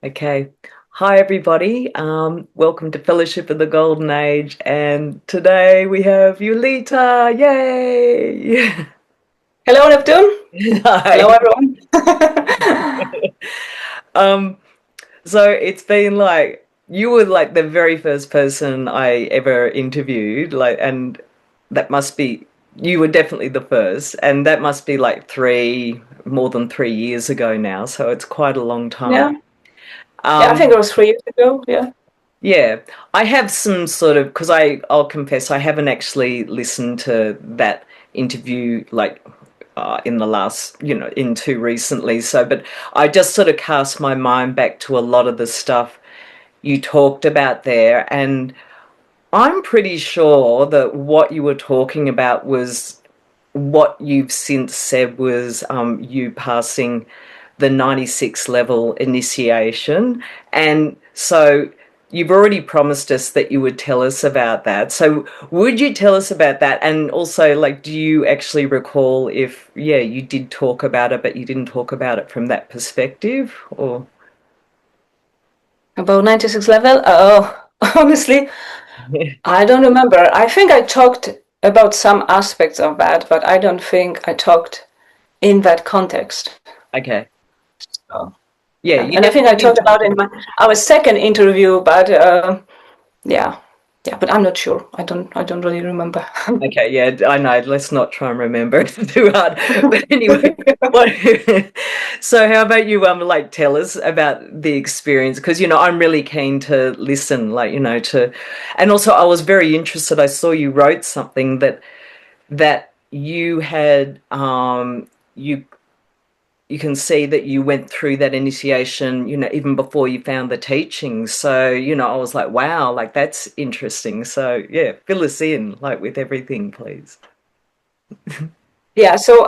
Okay. Hi, everybody. Welcome to Fellowship of the Golden Age. And today we have Julita. Yay! Hello, Neptune. Hello, Hi. everyone. Um, so it's been like you were like the very first person I ever interviewed, and that must be you were definitely the first, and that must be like more than 3 years ago now. So it's quite a long time. Yeah, yeah. I think Um, it was 3 years ago. Yeah. Yeah, I have some sort of because I'll confess I haven't actually listened to that interview in the last into recently. So, but I just sort of cast my mind back to a lot of the stuff you talked about there, and I'm pretty sure that what you were talking about was what you've since said was you passing the 96 level initiation. And so you've already promised us that you would tell us about that. So would you tell us about that? And also, like, do you actually recall if, yeah, you did talk about it, but you didn't talk about it from that perspective? Or, About 96 level. Oh, honestly, I don't remember. I think I talked about some aspects of that, but I don't think I talked in that context. okay. Oh, Yeah, yeah. you And I think definitely I didn't talked talk about it in our second interview, but yeah, yeah. But I'm not sure. I don't really remember. Okay, yeah, I know. Let's not try and remember. It's too hard. But anyway, what, so how about you like tell us about the experience? Because I'm really keen to listen, and also I was very interested. I saw you wrote something that you had you can see that you went through that initiation, even before you found the teachings. So, I was like, wow, like that's interesting. So, yeah, fill us in, like with everything, please. Yeah. So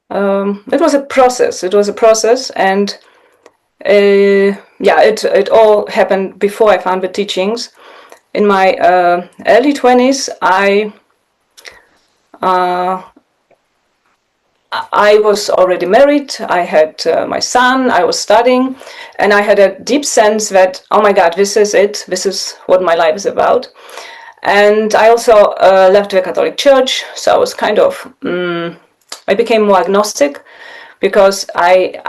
it was a process. It was a process, and yeah, it all happened before I found the teachings. In my early 20s, I was already married. I had my son. I was studying, and I had a deep sense that, oh my God, this is it. This is what my life is about. And I also left the Catholic Church, so I was kind of I became more agnostic because I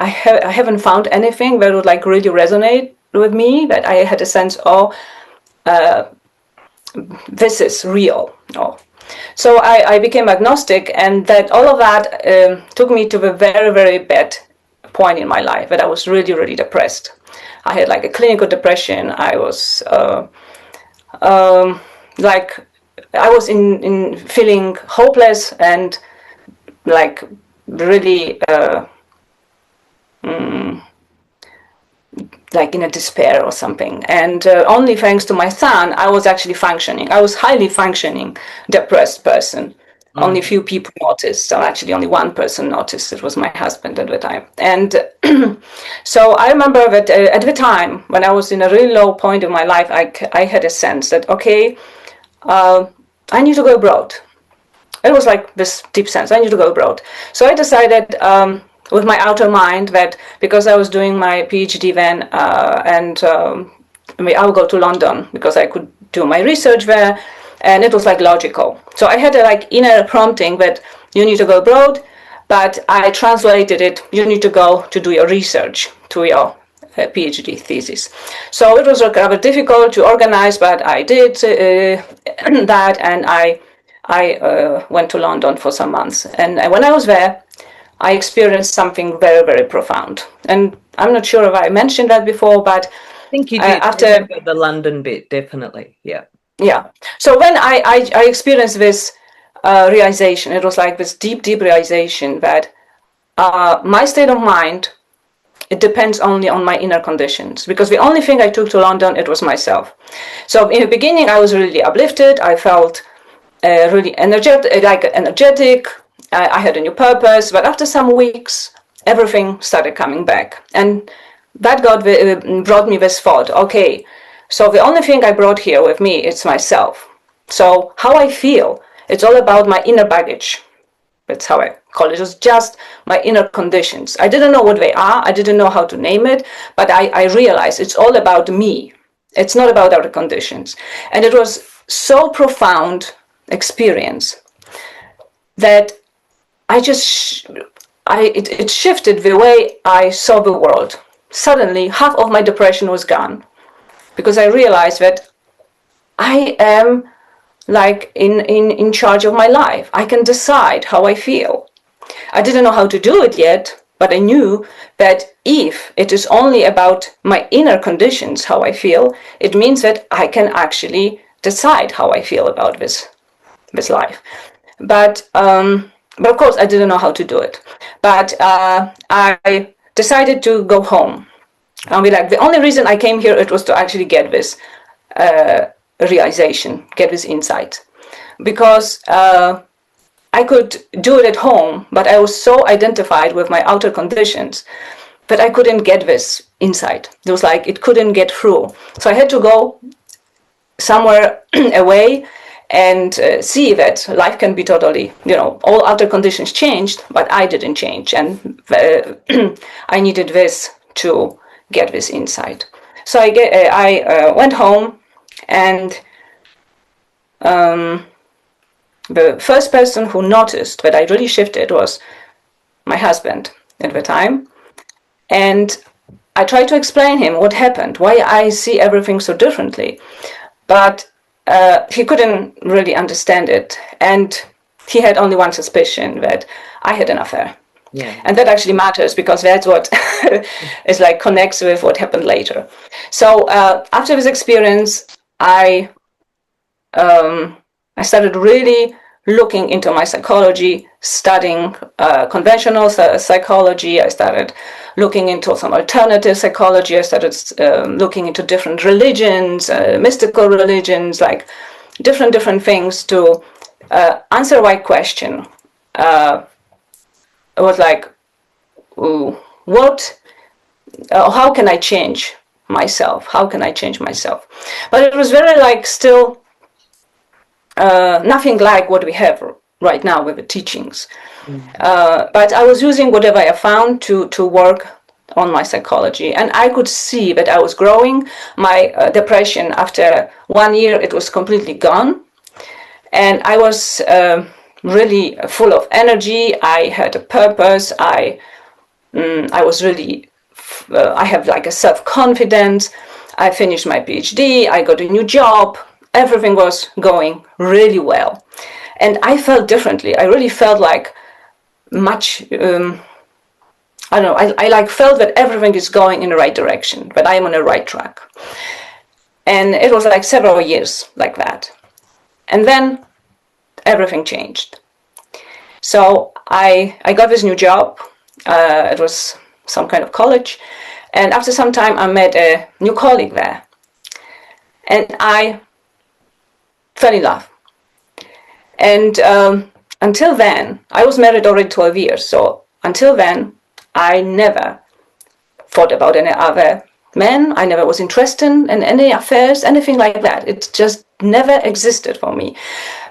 haven't found anything that would like really resonate with me. That I had a sense, oh, this is real. Oh. So I became agnostic, and that all of that took me to a very, very bad point in my life that I was really, really depressed. I had like a clinical depression. I was like, I was in feeling hopeless and like really like in a despair or something. And only thanks to my son, I was actually functioning. I was highly functioning depressed person. Only Mm. few people noticed. So actually, only one person noticed. It was my husband at the time. And so I remember that at the time when I was in a really low point in my life, I had a sense that okay, I need to go abroad. It was like this deep sense I need to go abroad. So I decided with my outer mind that because I was doing my PhD then and I mean, I would go to London because I could do my research there, and it was like logical. So I had a like inner prompting that you need to go abroad, but I translated it. You need to go to do your research to your PhD thesis. So it was rather difficult to organize, but I did that, and I went to London for some months. And when I was there, I experienced something very, very profound. And I'm not sure if I mentioned that before, but I think you did. I after, remember the London bit, definitely. Yeah. yeah. So when I experienced this realization, it was like this deep, deep realization that my state of mind, it depends only on my inner conditions, because the only thing I took to London, it was myself. So in the beginning, I was really uplifted. I felt really energetic. I had a new purpose, but after some weeks, everything started coming back, and that brought me this thought. Okay, so the only thing I brought here with me is myself. So how I feel, it's all about my inner baggage. That's how I call it. It was just my inner conditions. I didn't know what they are. I didn't know how to name it, but I realized it's all about me. It's not about our conditions. And it was so profound experience that it shifted the way I saw the world. Suddenly, half of my depression was gone because I realized that I am like in charge of my life. I can decide how I feel. I didn't know how to do it yet, but I knew that if it is only about my inner conditions, how I feel, it means that I can actually decide how I feel about this life. But of course, I didn't know how to do it. But I decided to go home. And be like, the only reason I came here, it was to actually get this realization, get this insight. Because I could do it at home, but I was so identified with my outer conditions that I couldn't get this insight. It was like it couldn't get through. So I had to go somewhere away and see that life can be totally, all outer conditions changed, but I didn't change. And I needed this to get this insight. So I went home, and the first person who noticed that I really shifted was my husband at the time. And I tried to explain him what happened, why I see everything so differently. But he couldn't really understand it. And he had only one suspicion, that I had an affair. Yeah. And that actually matters, because that's what is like connects with what happened later. So after this experience, I started really looking into my psychology, studying conventional psychology. I started looking into some alternative psychology. I started looking into different religions, mystical religions, like different things to answer my question. It was like, how can I change myself? How can I change myself? But it was very like still nothing like what we have right now with the teachings. But I was using whatever I found to work on my psychology. And I could see that I was growing. My depression, after 1 year, it was completely gone. And I was really full of energy. I had a purpose. I was really, I have like a self-confidence. I finished my PhD. I got a new job. Everything was going really well. And I felt differently. I really felt like much, I don't know, I like felt that everything is going in the right direction, that I am on the right track. And it was like several years like that. And then everything changed. So I got this new job. It was some kind of college. And after some time, I met a new colleague there. And I fell in love. And until then, I was married already 12 years. So until then, I never thought about any other men. I never was interested in any affairs, anything like that. It just never existed for me.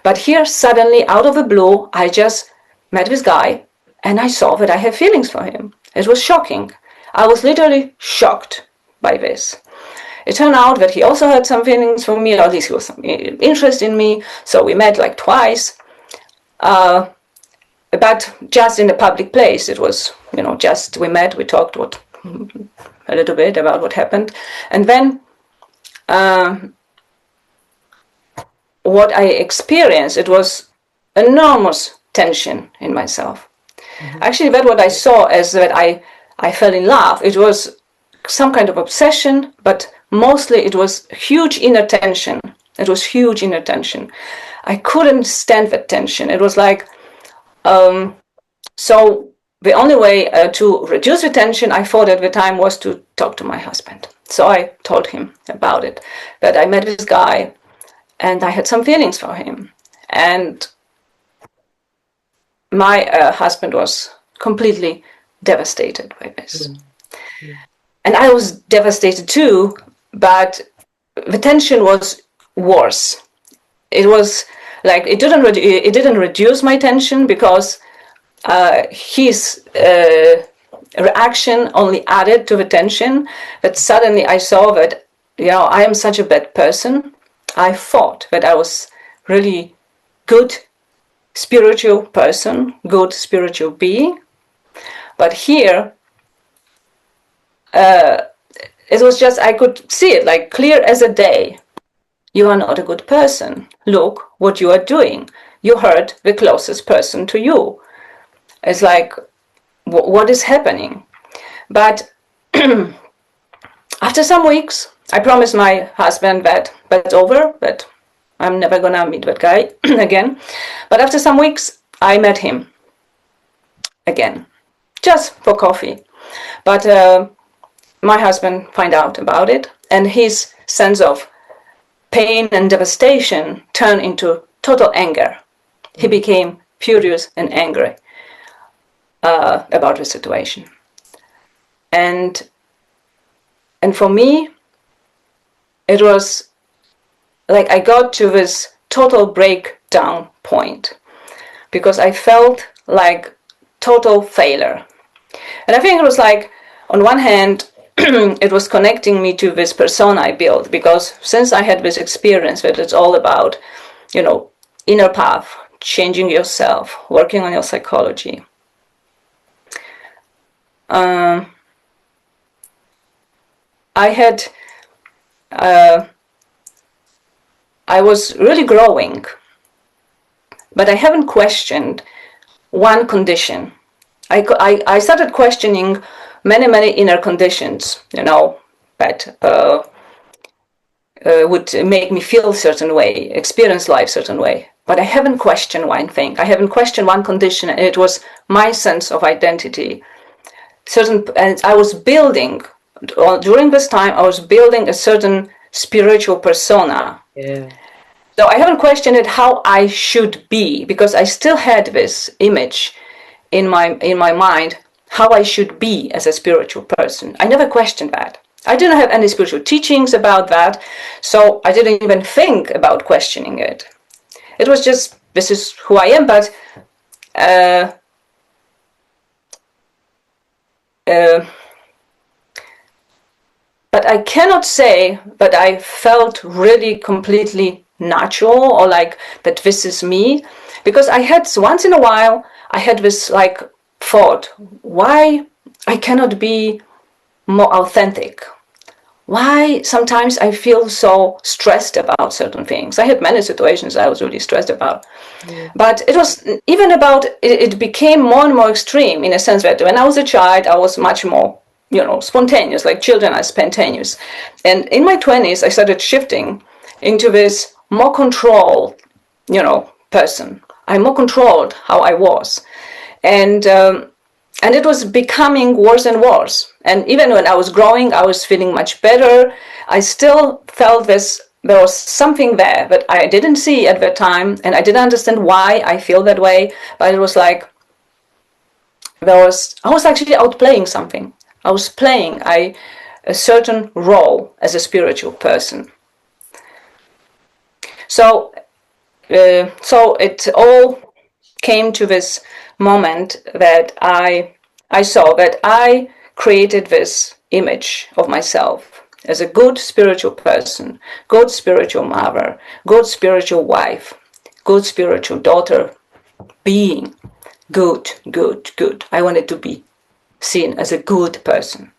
But here, suddenly, out of the blue, I just met this guy, and I saw that I have feelings for him. It was shocking. I was literally shocked by this. It turned out that he also had some feelings for me, or at least he was some interest in me. So we met like twice. But just in a public place. It was, just we met, we talked a little bit about what happened. And then what I experienced, it was enormous tension in myself. Mm-hmm. Actually, that what I saw as that I fell in love. It was some kind of obsession, but mostly it was huge inner tension. It was huge inner tension. I couldn't stand that tension. It was like, so the only way to reduce the tension, I thought at the time, was to talk to my husband. So I told him about it, that I met this guy and I had some feelings for him. And my husband was completely devastated by this. Mm-hmm. And I was devastated too, but the tension was worse. It was like it didn't reduce my tension, because his reaction only added to the tension, that suddenly I saw that, I am such a bad person. I thought that I was really good spiritual person, good spiritual being. But here, it was just, I could see it like clear as a day. You are not a good person. Look what you are doing. You hurt the closest person to you. It's like, what is happening? But after some weeks, I promised my husband that that's over, that I'm never gonna meet that guy again. But after some weeks, I met him again, just for coffee. But my husband found out about it, and his sense of pain and devastation turned into total anger. He became furious and angry about the situation. And for me, it was like I got to this total breakdown point, because I felt like total failure. And I think it was like, on one hand, it was connecting me to this persona I built, because since I had this experience that it's all about, inner path, changing yourself, working on your psychology. I was really growing, but I haven't questioned one condition. I started questioning many inner conditions, that would make me feel a certain way, experience life a certain way. But I haven't questioned one thing. I haven't questioned one condition, and it was my sense of identity. And I was building, during this time, I was building a certain spiritual persona. Yeah. So I haven't questioned it how I should be, because I still had this image in my mind how I should be as a spiritual person. I never questioned that. I didn't have any spiritual teachings about that, so I didn't even think about questioning it. It was just, this is who I am, but I cannot say that I felt really completely natural, or like that this is me, because I had, once in a while, I had this like thought, why I cannot be more authentic? Why sometimes I feel so stressed about certain things? I had many situations I was really stressed about. Yeah. But it was even about, it became more and more extreme, in a sense that when I was a child, I was much more, spontaneous, like children are spontaneous. And in my 20s, I started shifting into this more controlled, person. I more controlled how I was. And it was becoming worse and worse. And even when I was growing, I was feeling much better. I still felt there was something there that I didn't see at that time, and I didn't understand why I feel that way. But it was like I was actually outplaying something. I was playing a certain role as a spiritual person. So it all came to this moment that I saw that I created this image of myself as a good spiritual person, good spiritual mother, good spiritual wife, good spiritual daughter, being good. I wanted to be seen as a good person.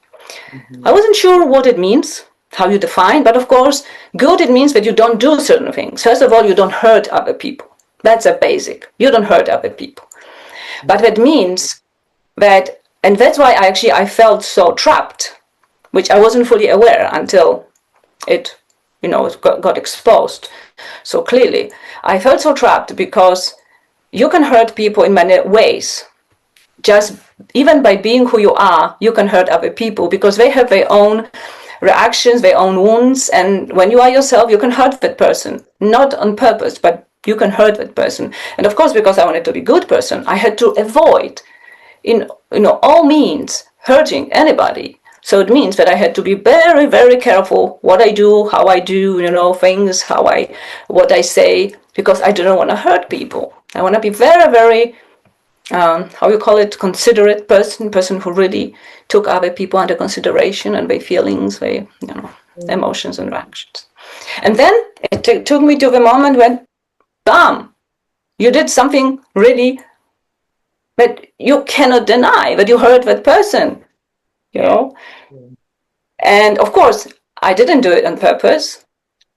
Mm-hmm. I wasn't sure what it means, how you define, but of course, good, it means that you don't do certain things. First of all, you don't hurt other people. That's a basic. You don't hurt other people. But that means that, and that's why I felt so trapped, which I wasn't fully aware until it got exposed so clearly. I felt so trapped because you can hurt people in many ways. Just even by being who you are, you can hurt other people because they have their own reactions, their own wounds, and when you are yourself, you can hurt that person, not on purpose, but you can hurt that person. And of course, because I wanted to be a good person, I had to avoid, in all means, hurting anybody. So it means that I had to be very, very careful what I do, how I do, things, what I say, because I didn't want to hurt people. I want to be very, very how you call it, considerate person who really took other people under consideration and their feelings, their emotions and reactions. And then it took me to the moment when, bam, you did something really that you cannot deny, that you hurt that person, you know. And of course, I didn't do it on purpose.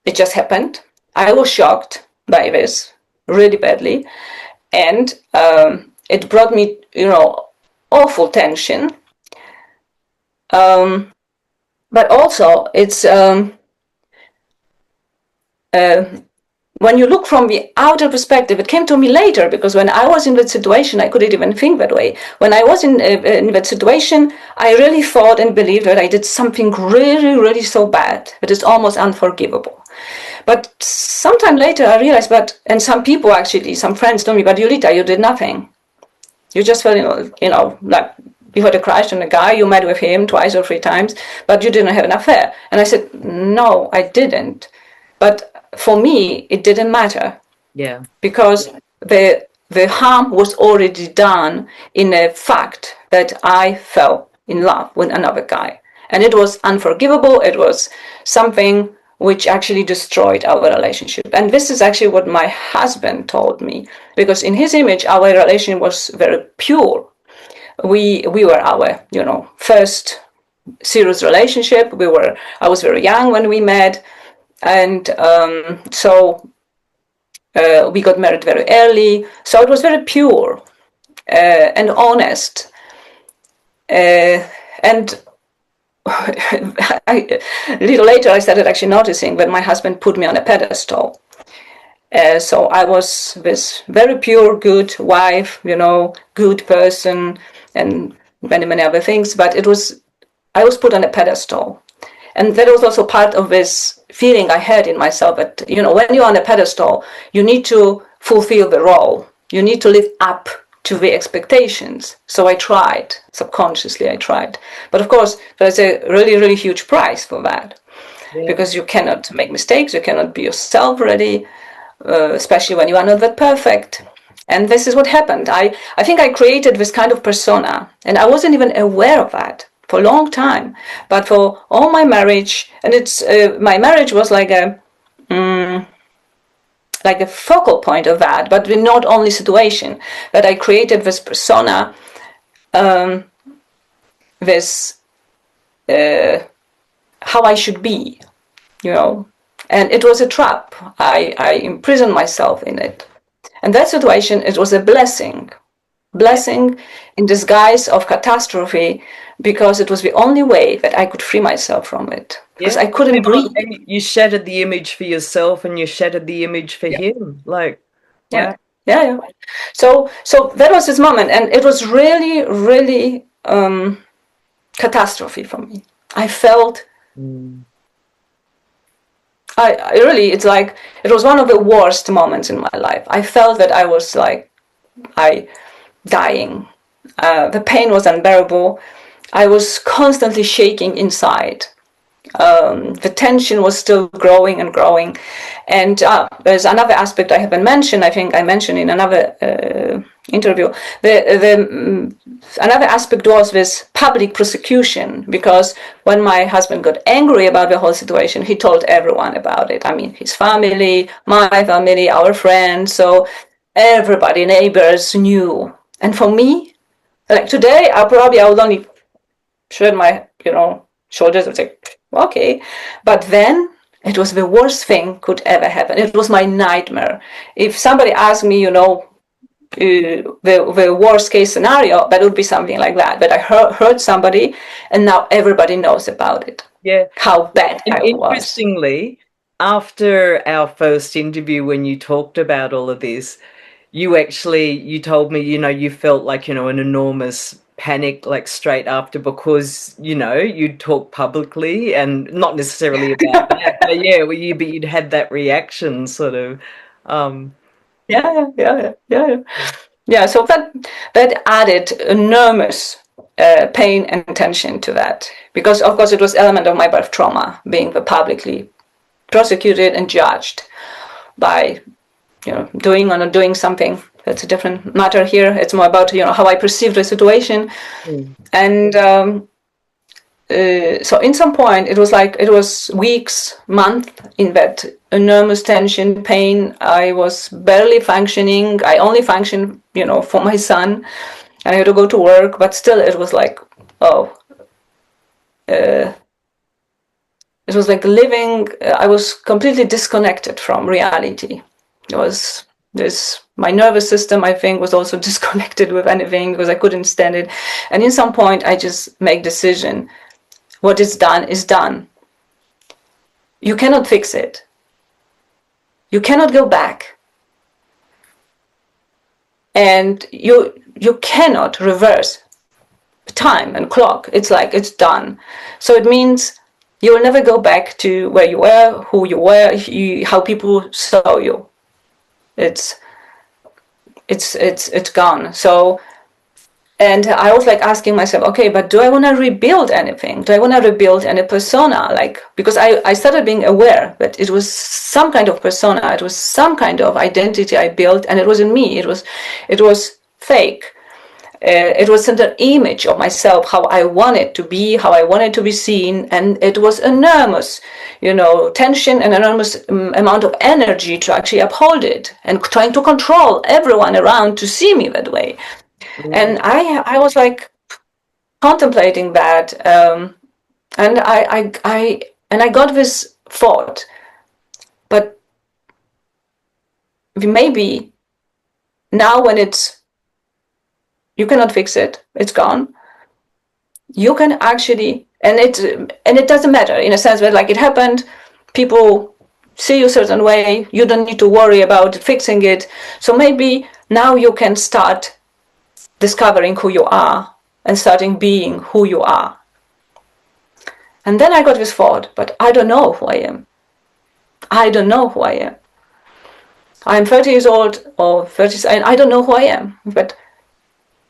It just happened. I was shocked by this really badly, and it brought me, awful tension. But also, it's when you look from the outer perspective, it came to me later, because when I was in that situation, I couldn't even think that way. When I was in that situation, I really thought and believed that I did something really, really so bad that is almost unforgivable. But sometime later, I realized, and some people actually, some friends told me, but Julita, you did nothing. You just felt, like you had a crush on a guy, you met with him twice or three times, but you didn't have an affair. And I said, no, I didn't. But for me, it didn't matter. Yeah. Because the harm was already done in the fact that I fell in love with another guy. And it was unforgivable. It was something which actually destroyed our relationship. And this is actually what my husband told me, because in his image, our relationship was very pure. We were our, first serious relationship. I was very young when we met. And so we got married very early. So it was very pure and honest. And a little later, I started actually noticing that my husband put me on a pedestal. So I was this very pure, good wife, good person, and many, many other things. But I was put on a pedestal. And that was also part of this feeling I had in myself that, when you're on a pedestal, you need to fulfill the role. You need to live up to the expectations. So I tried, subconsciously I tried. But of course, there's a really, really huge price for that. Yeah. Because you cannot make mistakes, you cannot be yourself really, especially when you are not that perfect. And this is what happened. I think I created this kind of persona, and I wasn't even aware of that for a long time. But for all my marriage, and my marriage was like a focal point of that, but not only situation, that I created this persona, this how I should be, and it was a trap. I imprisoned myself in it. And that situation, it was a blessing in disguise of catastrophe, because it was the only way that I could free myself from it. Because I couldn't breathe. You shattered the image for yourself, and you shattered the image for him. Like, wow. Yeah. So that was this moment, and it was really, really catastrophe for me. I felt. I really, it's like, it was one of the worst moments in my life. I felt that I was dying. The pain was unbearable. I was constantly shaking inside. The tension was still growing and growing. And there's another aspect I haven't mentioned. I think I mentioned in another interview. Another aspect was this public prosecution, because when my husband got angry about the whole situation, he told everyone about it. I mean, his family, my family, our friends. So everybody, neighbors knew. And for me, like today, I would only shrug my, shoulders and say, okay. But then it was the worst thing could ever happen. It was my nightmare. If somebody asked me, the worst case scenario, that would be something like that. But I hurt somebody, and now everybody knows about it. Yeah. How bad I was. Interestingly, after our first interview, when you talked about all of this, you told me, you felt like, an enormous panic, like straight after, because, you'd talk publicly, and not necessarily about that, but you'd had that reaction sort of. Yeah, so that added enormous pain and tension to that, because of course it was element of my birth trauma, being publicly prosecuted and judged by doing or not doing something That's a different matter here. It's more about, how I perceive the situation. Mm. And so in some point, it was weeks, months in that enormous tension, pain. I was barely functioning. I only functioned, for my son. I had to go to work, but still it was like, oh, it was like living, I was completely disconnected from reality. It was this, my nervous system, I think, was also disconnected with anything because I couldn't stand it. And in some point, I just make decision. What is done is done. You cannot fix it. You cannot go back. And you cannot reverse time and clock. It's like it's done. So it means you will never go back to where you were, who you were, how people saw you. It's gone. So, and I was like asking myself, okay, but do I want to rebuild anything? Do I want to rebuild any persona? Like, because I started being aware that it was some kind of persona, it was some kind of identity I built, and it wasn't me. It was fake. It was an image of myself, how I wanted to be, how I wanted to be seen, and it was enormous, tension and enormous amount of energy to actually uphold it and trying to control everyone around to see me that way. Mm. And I was like contemplating that, and I got this thought, but maybe now when you cannot fix it, it's gone. You can actually, and it doesn't matter in a sense that like it happened, people see you a certain way, you don't need to worry about fixing it. So maybe now you can start discovering who you are and starting being who you are. And then I got this thought, but I don't know who I am. I don't know who I am. I'm 30 years old or 30, and I don't know who I am, but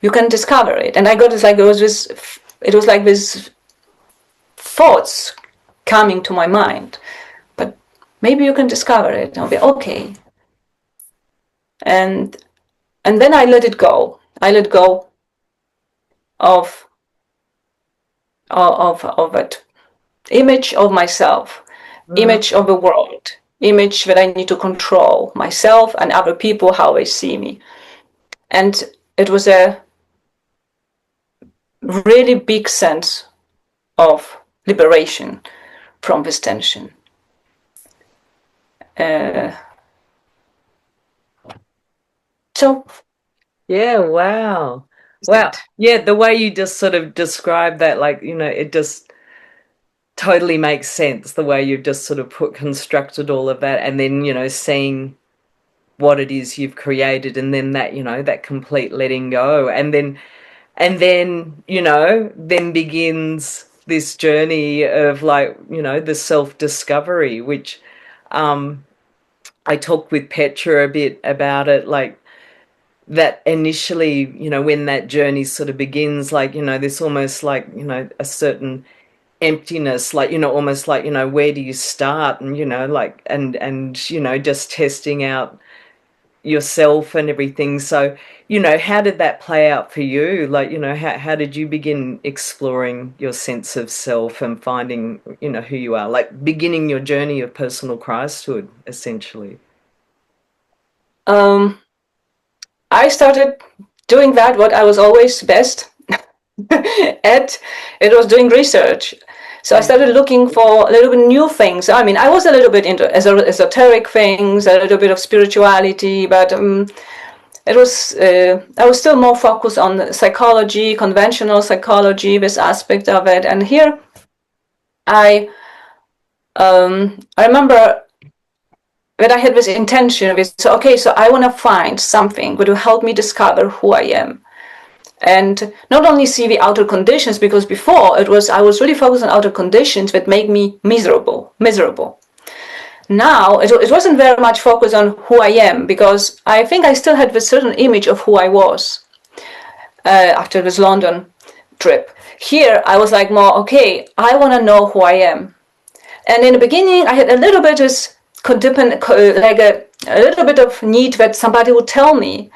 you can discover it. And I got this, like, it was like this thoughts coming to my mind, but maybe you can discover it. I'll be okay. And then I let it go. I let go of that image of myself, Mm. image of the world, image that I need to control myself and other people how they see me. And it was a really big sense of liberation from this tension. Uh, so Yeah, wow. Wow. that Yeah, the way you just sort of describe that, like, it just totally makes sense the way you've just sort of constructed all of that, and then, seeing what it is you've created, and then that, that complete letting go. And then, then begins this journey of, like, the self-discovery, which I talked with Petra a bit about it, like, that initially, when that journey sort of begins, like, there's almost like, a certain emptiness, like, almost like, where do you start? And, like, and, just testing out yourself and everything. So, how did that play out for you? Like, how did you begin exploring your sense of self and finding, who you are, like beginning your journey of personal Christhood, essentially? um, I started doing that what I was always best at. It was doing research. So I Mm. started looking for a little bit new things. I mean, I was a little bit into esoteric things, a little bit of spirituality, but I was still more focused on psychology, conventional psychology, this aspect of it. And here, I remember that I had this intention with, so okay, so I want to find something that will help me discover who I am. And not only see the outer conditions, because before I was really focused on outer conditions that make me miserable. Now it wasn't very much focused on who I am, because I think I still had this certain image of who I was after this London trip. Here I was like more, okay, I want to know who I am. And in the beginning I had a little bit of like a little bit of need that somebody would tell me.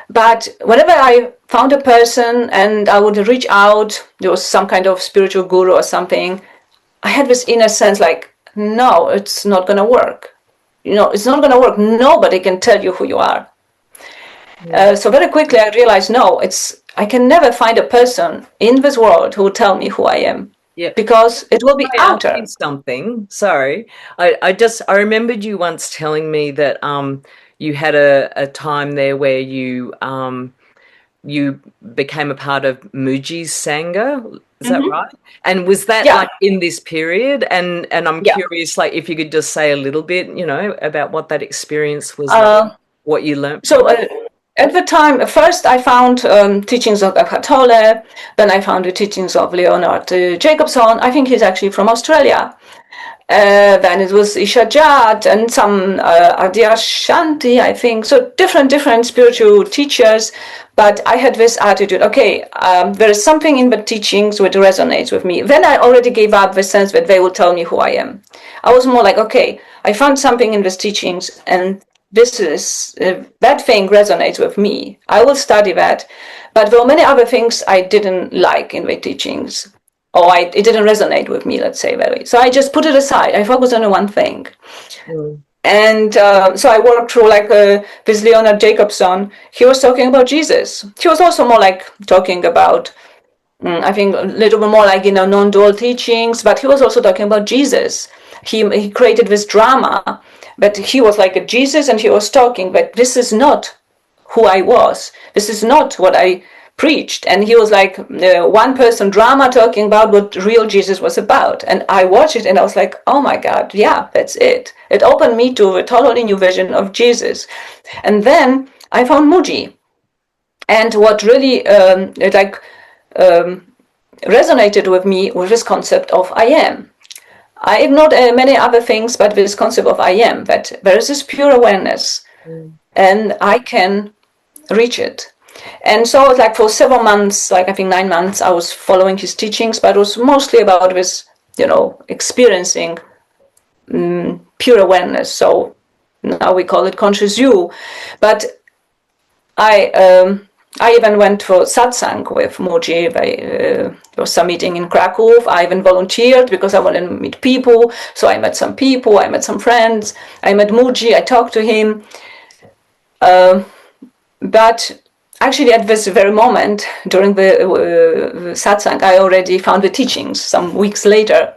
But whenever I found a person and I would reach out, there was some kind of spiritual guru or something, I had this inner sense like, no, it's not going to work. It's not going to work. Nobody can tell you who you are. So very quickly I realized, no, I can never find a person in this world who will tell me who I am. Yeah. Because it will be I ask you outer. something? Sorry. I remembered you once telling me that you had a time there where you became a part of Muji's Sangha. Is that Mm-hmm. right? And was that Yeah, like in this period? And I'm yeah. curious, like if you could just say a little bit, about what that experience was like, Uh, what you learnt so from it. at the time, first I found teachings of Eckhart Tolle, then I found the teachings of Leonard Jacobson. I think he's actually from Australia. Then it was Isha Jat and some Adyashanti, I think. So different spiritual teachers. But I had this attitude, okay, there is something in the teachings which resonates with me. Then I already gave up the sense that they will tell me who I am. I was more like, okay, I found something in these teachings and this is, that thing resonates with me. I will study that. But there were many other things I didn't like in the teachings or it didn't resonate with me, let's say that way. So I just put it aside. I focused on one thing. Mm. And so I worked through like with Leonard Jacobson. He was talking about Jesus. He was also more like talking about, I think, a little bit more like, non-dual teachings, but he was also talking about Jesus. He created this drama, but he was like a Jesus and he was talking, but this is not who I was. This is not what I preached. And he was like one person drama talking about what real Jesus was about. And I watched it and I was like, oh my God, yeah, that's it. It opened me to a totally new vision of Jesus. And then I found Muji. And what really resonated with me was this concept of I am. I ignored many other things, but this concept of I am, that there is this pure awareness Mm. and I can reach it. And so like for several months, like I think 9 months, I was following his teachings, but it was mostly about this, experiencing pure awareness. So now we call it conscious you. But I even went for satsang with Moji. There was some meeting in Krakow. I even volunteered because I wanted to meet people. So I met some people, I met some friends. I met Moji, I talked to him. But actually, at this very moment, during the satsang, I already found the teachings some weeks later.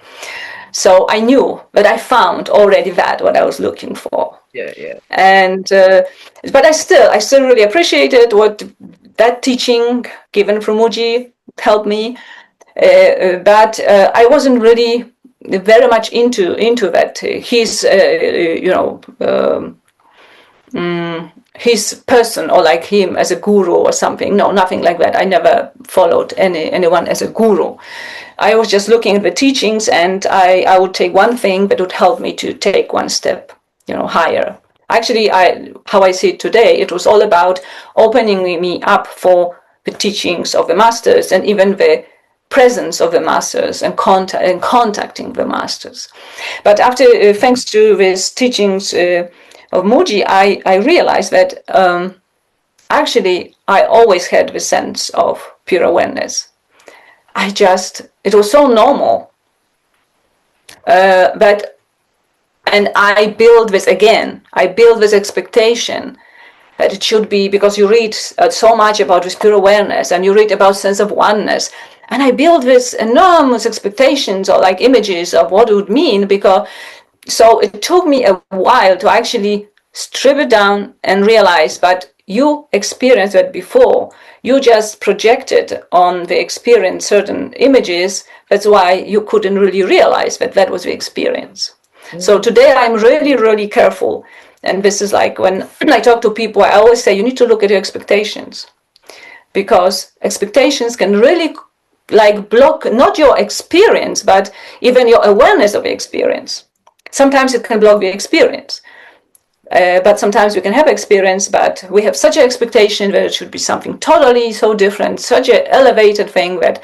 So I knew that I found already what I was looking for. Yeah, yeah. And but I still really appreciated what that teaching given from Muji helped me. But I wasn't really very much into that. He's his person or like him as a guru or something. No, nothing like that. I never followed anyone as a guru. I was just looking at the teachings and I would take one thing that would help me to take one step, higher. Actually, how I see it today, it was all about opening me up for the teachings of the masters and even the presence of the masters and contacting the masters. But after, thanks to these teachings of Muji, I realized that actually I always had the sense of pure awareness. It was so normal. And I build this again. I build this expectation that it should be, because you read so much about this pure awareness and you read about sense of oneness. And I build this enormous expectations or like images of what it would mean, so it took me a while to actually strip it down and realize that you experienced that before. You just projected on the experience certain images. That's why you couldn't really realize that was the experience. So today I'm really, really careful. And this is like when I talk to people, I always say you need to look at your expectations. Because expectations can really like block not your experience, but even your awareness of the experience. Sometimes it can block the experience. But sometimes we can have experience, but we have such an expectation that it should be something totally so different, such an elevated thing that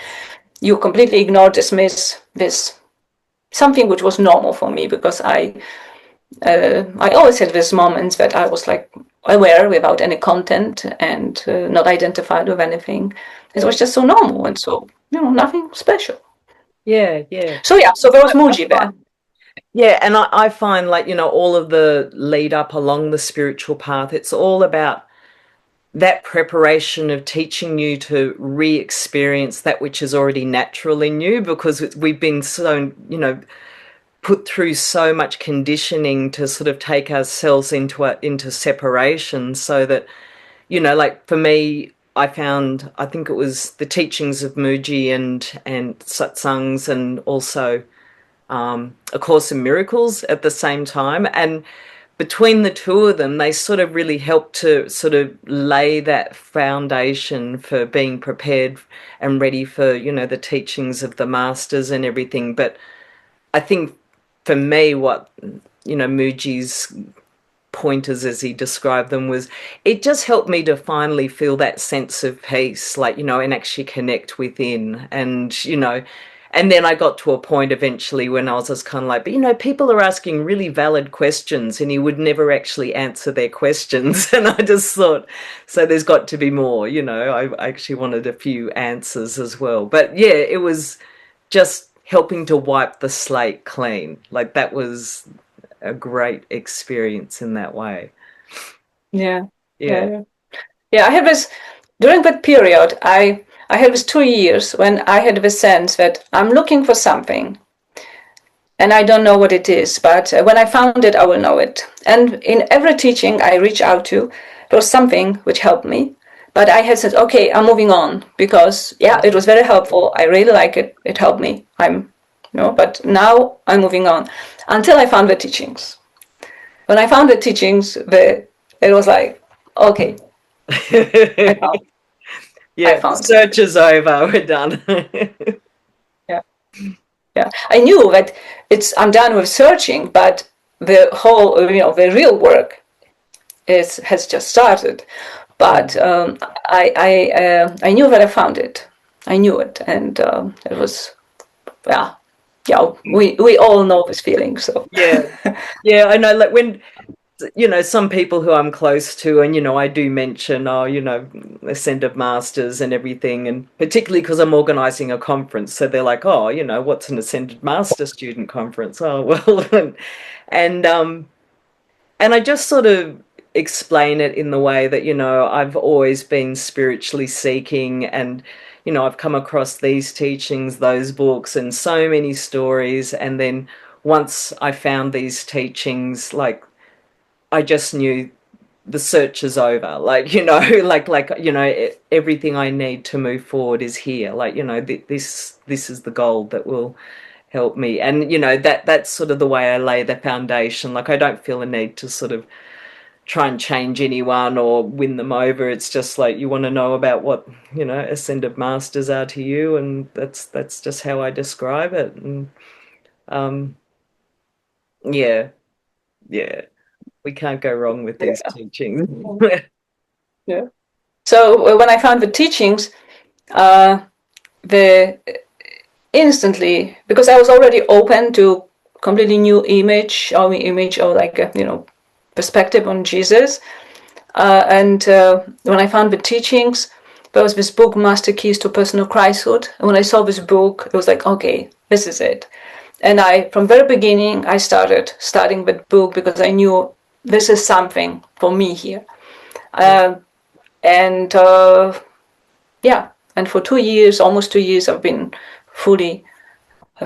you completely ignore, dismiss this something which was normal for me because I I always had these moments that I was like aware without any content and not identified with anything. It Yeah. was just so normal and so, nothing special. Yeah, yeah. So yeah, so there was I Muji there. find, yeah, and I find like, all of the lead up along the spiritual path, it's all about that preparation of teaching you to re-experience that which is already natural in you because we've been so, put through so much conditioning to sort of take ourselves into separation so that, like for me, I think it was the teachings of Muji and satsangs and also A Course in Miracles at the same time. And between the two of them, they sort of really help to sort of lay that foundation for being prepared and ready for, the teachings of the masters and everything. But I think for me, what, Muji's pointers as he described them was it just helped me to finally feel that sense of peace, like, and actually connect within. And then I got to a point eventually when I was just kind of like, but people are asking really valid questions and he would never actually answer their questions. And I just thought, so there's got to be more, I actually wanted a few answers as well. But yeah, it was just helping to wipe the slate clean. Like that was a great experience in that way. Yeah, yeah, Yeah. yeah. Yeah, I had this during that period. I had this 2 years when I had the sense that I'm looking for something and I don't know what it is, but when I found it, I will know it. And in every teaching I reach out to, there was something which helped me. But I had said, okay, I'm moving on because yeah, it was very helpful. I really like it. It helped me. But now I'm moving on until I found the teachings. When I found the teachings, it was like, okay, I found, I Yeah, the found something. search is over. We're done. Yeah, yeah. I knew that I'm done with searching, but the whole, the real work has just started. But I knew that I found it. I knew it, and it was yeah, yeah. We all know this feeling. So Yeah. Yeah, I know like when some people who I'm close to, and I do mention, Ascended Masters and everything, and particularly because I'm organizing a conference, so they're like, oh, what's an Ascended Master student conference? Oh, well, and and I just sort of explain it in the way that, I've always been spiritually seeking and, I've come across these teachings, those books, and so many stories. And then once I found these teachings, like, I just knew the search is over. Like, everything I need to move forward is here. Like, this is the gold that will help me. And, that's sort of the way I lay the foundation. Like, I don't feel a need to sort of try and change anyone or win them over. It's just like you want to know about what, ascended masters are to you, and that's just how I describe it. And um yeah, yeah. We can't go wrong with these yeah, teachings. yeah. So when I found the teachings, uh, the instantly because I was already open to completely new image or like a, perspective on Jesus. And when I found the teachings, there was this book, Master Keys to Personal Christhood. And when I saw this book, it was like, okay, this is it. And from very beginning, I started studying that book because I knew this is something for me here. Uh, and yeah, and for 2 years, almost 2 years, I've been fully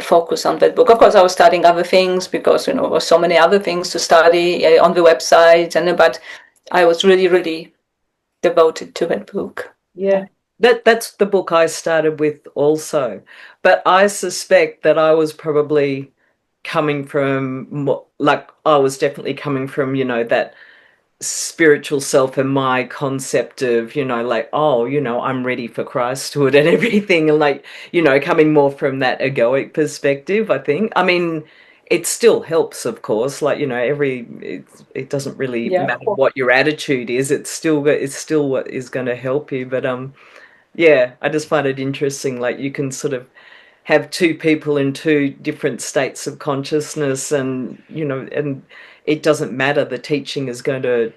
focused on that book. Of course, I was studying other things because there were so many other things to study on the website, but I was really, really devoted to that book. Yeah. Yeah. That's the book I started with also. But I suspect that I was probably coming from like I was definitely coming from, that spiritual self and my concept of, like, oh, I'm ready for Christhood and everything. And like, coming more from that egoic perspective, I think. I mean, it still helps, of course. Like, it doesn't really Yeah. matter what your attitude is. It's still what is going to help you. But yeah, I just find it interesting. Like you can sort of have two people in two different states of consciousness, and and it doesn't matter. The teaching is going to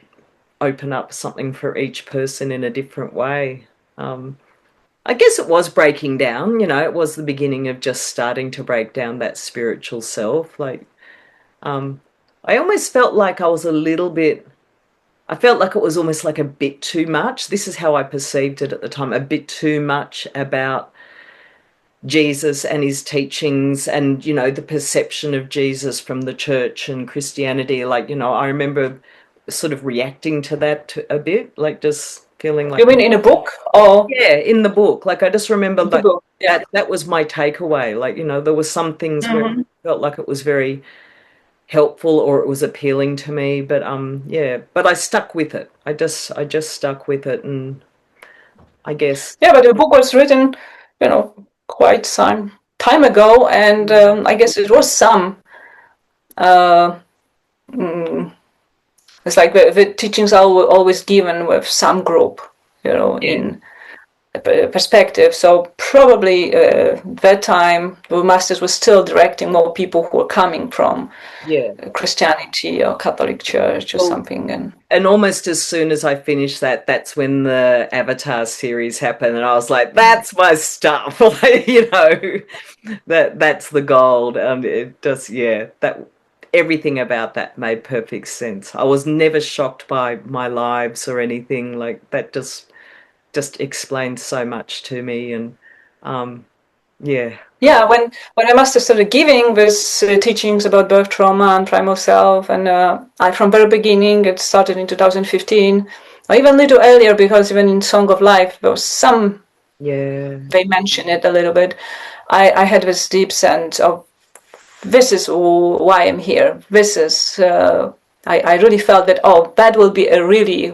open up something for each person in a different way. I guess it was breaking down, it was the beginning of just starting to break down that spiritual self. Like, I almost felt like I felt like it was almost like a bit too much. This is how I perceived it at the time, a bit too much about Jesus and his teachings and, the perception of Jesus from the church and Christianity. Like, I remember sort of reacting to that a bit, like just feeling You like, mean in a book or yeah, in the book. Like, I just remember in the like book? Yeah. that was my takeaway. Like, there were some things where Mm-hmm. I felt like it was very helpful or it was appealing to me, but yeah, but I stuck with it. I just stuck with it, and I guess Yeah, but the book was written, quite some time ago, and I guess it was some. Uh, mm, it's like the teachings are always given with some group, yeah, in perspective. So probably that time the masters were still directing more people who were coming from yeah. Christianity or Catholic Church or Well, something, and and almost as soon as I finished that, that's when the Avatar series happened, and I was like, "That's my stuff." Like, that's the gold. It just, yeah, that everything about that made perfect sense. I was never shocked by my lives or anything like that. Just explained so much to me, and um, yeah, yeah, when I master started giving these teachings about birth trauma and primal self, and I from very beginning, it started in 2015, or even a little earlier, because even in Song of Life there was some, yeah, they mention it a little bit. I had this deep sense of, this is why I'm here. This is I really felt that, oh, that will be a really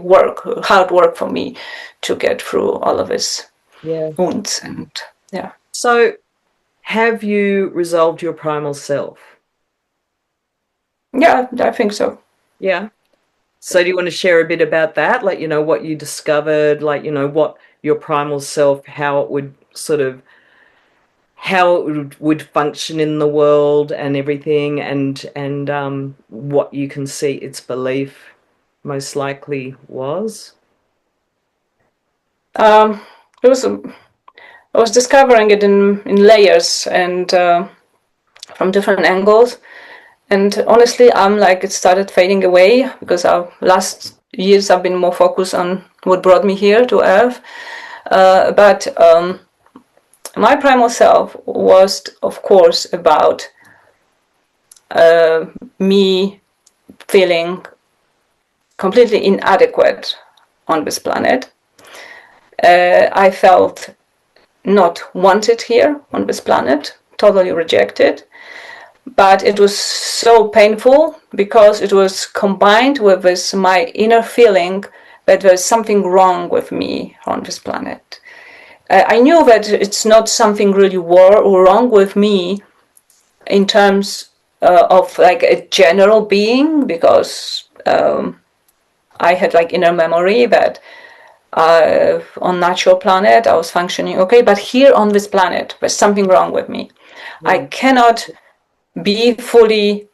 hard work for me to get through all of this yeah. wounds, and yeah. So, have you resolved your primal self? Yeah, I think so. Yeah. So, do you want to share a bit about that? Like, what you discovered, like, what your primal self, how it would how it would function in the world and everything, and what you can see its belief most likely was. Um, it was I was discovering it in layers and from different angles. And honestly, I'm like, it started fading away because our last years I've been more focused on what brought me here to Earth. But my primal self was, of course, about me feeling completely inadequate on this planet. I felt not wanted here on this planet, totally rejected. But it was so painful because it was combined with this my inner feeling that there's something wrong with me on this planet. I knew that it's not something really wrong with me in terms of like a general being, because I had like inner memory that on natural planet I was functioning okay, but here on this planet there's something wrong with me. I Mm. cannot be fully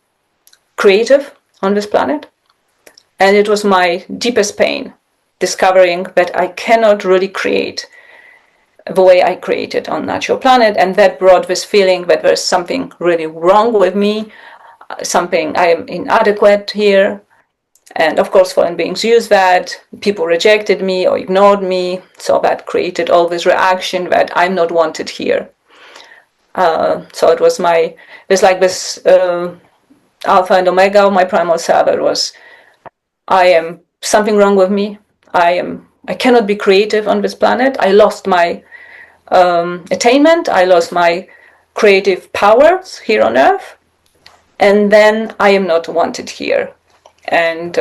creative on this planet, and it was my deepest pain discovering that I cannot really create the way I created on natural planet, and that brought this feeling that there's something really wrong with me, something I am inadequate here. And of course, foreign beings use that. People rejected me or ignored me, so that created all this reaction that I'm not wanted here. So it was there's like this alpha and omega of my primal self. It was, I am something wrong with me. I cannot be creative on this planet. I lost my attainment. I lost my creative powers here on Earth, and then I am not wanted here. And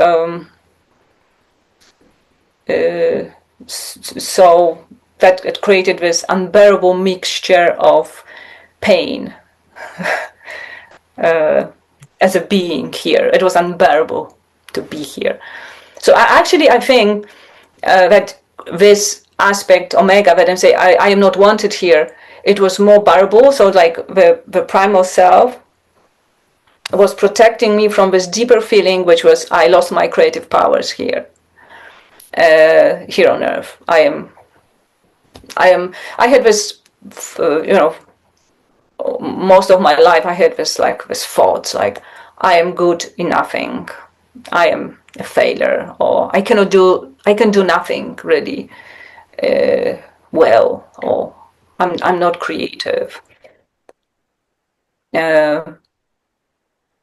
so that it created this unbearable mixture of pain as a being here. It was unbearable to be here. So I think that this aspect omega that I say I am not wanted here it was more bearable. So like the primal self was protecting me from this deeper feeling, which was I lost my creative powers here. Here on Earth, I had this, most of my life I had this thoughts like I am good in nothing, I am a failure, or I can do nothing really well, or I'm not creative.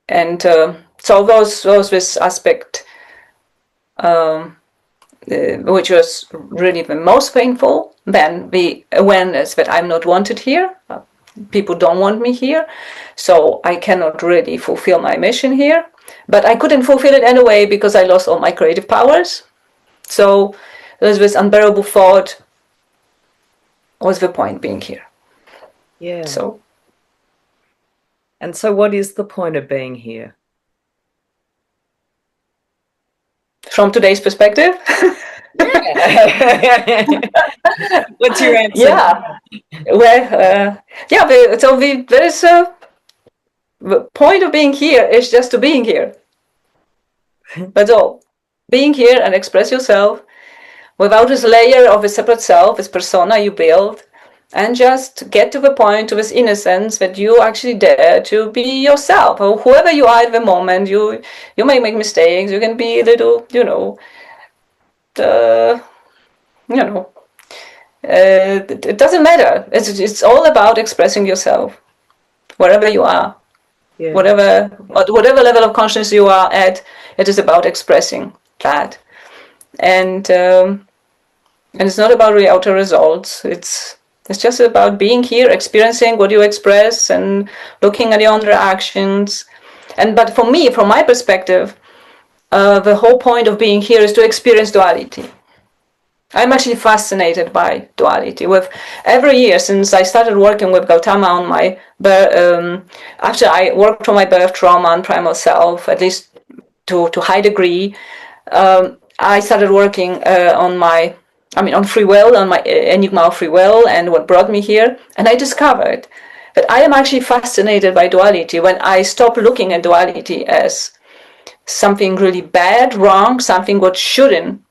And so was this aspect which was really the most painful. Then the awareness that I'm not wanted here, people don't want me here, so I cannot really fulfill my mission here. But I couldn't fulfill it anyway because I lost all my creative powers. So there's this unbearable thought, what's the point being here? Yeah. So. And so what is the point of being here? From today's perspective? Yeah. What's your answer? Yeah. Well, there is the point of being here is just to being here. That's all. Being here and express yourself without this layer of a separate self, this persona you build, and just get to the point of this innocence that you actually dare to be yourself, or whoever you are at the moment. You may make mistakes. You can be a little, it doesn't matter. It's all about expressing yourself wherever you are. Yeah. Whatever level of consciousness you are at, it is about expressing that. And it's not about the outer results. It's just about being here, experiencing what you express, and looking at your own reactions. But for me, from my perspective, the whole point of being here is to experience duality. I'm actually fascinated by duality. With every year since I started working with Gautama on my after I worked on my birth trauma and primal self, at least to high degree, I started working on free will, on my enigma of free will, and what brought me here. And I discovered that I am actually fascinated by duality when I stop looking at duality as something really bad, wrong, something what shouldn't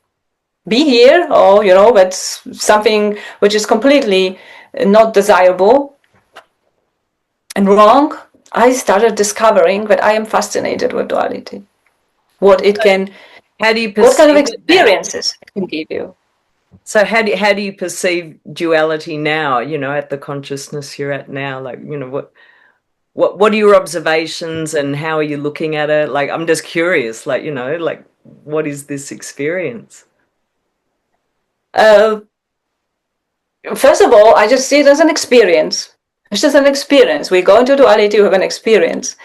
be here, or that's something which is completely not desirable and wrong. I started discovering that I am fascinated with duality. What it can, how do you what kind of perceive it now? experiences it can give you. So how do you perceive duality now, at the consciousness you're at now? Like, what are your observations and how are you looking at it? Like, I'm just curious, like, what is this experience? First of all, I just see it as an experience. It's just an experience. We go into duality with an experience.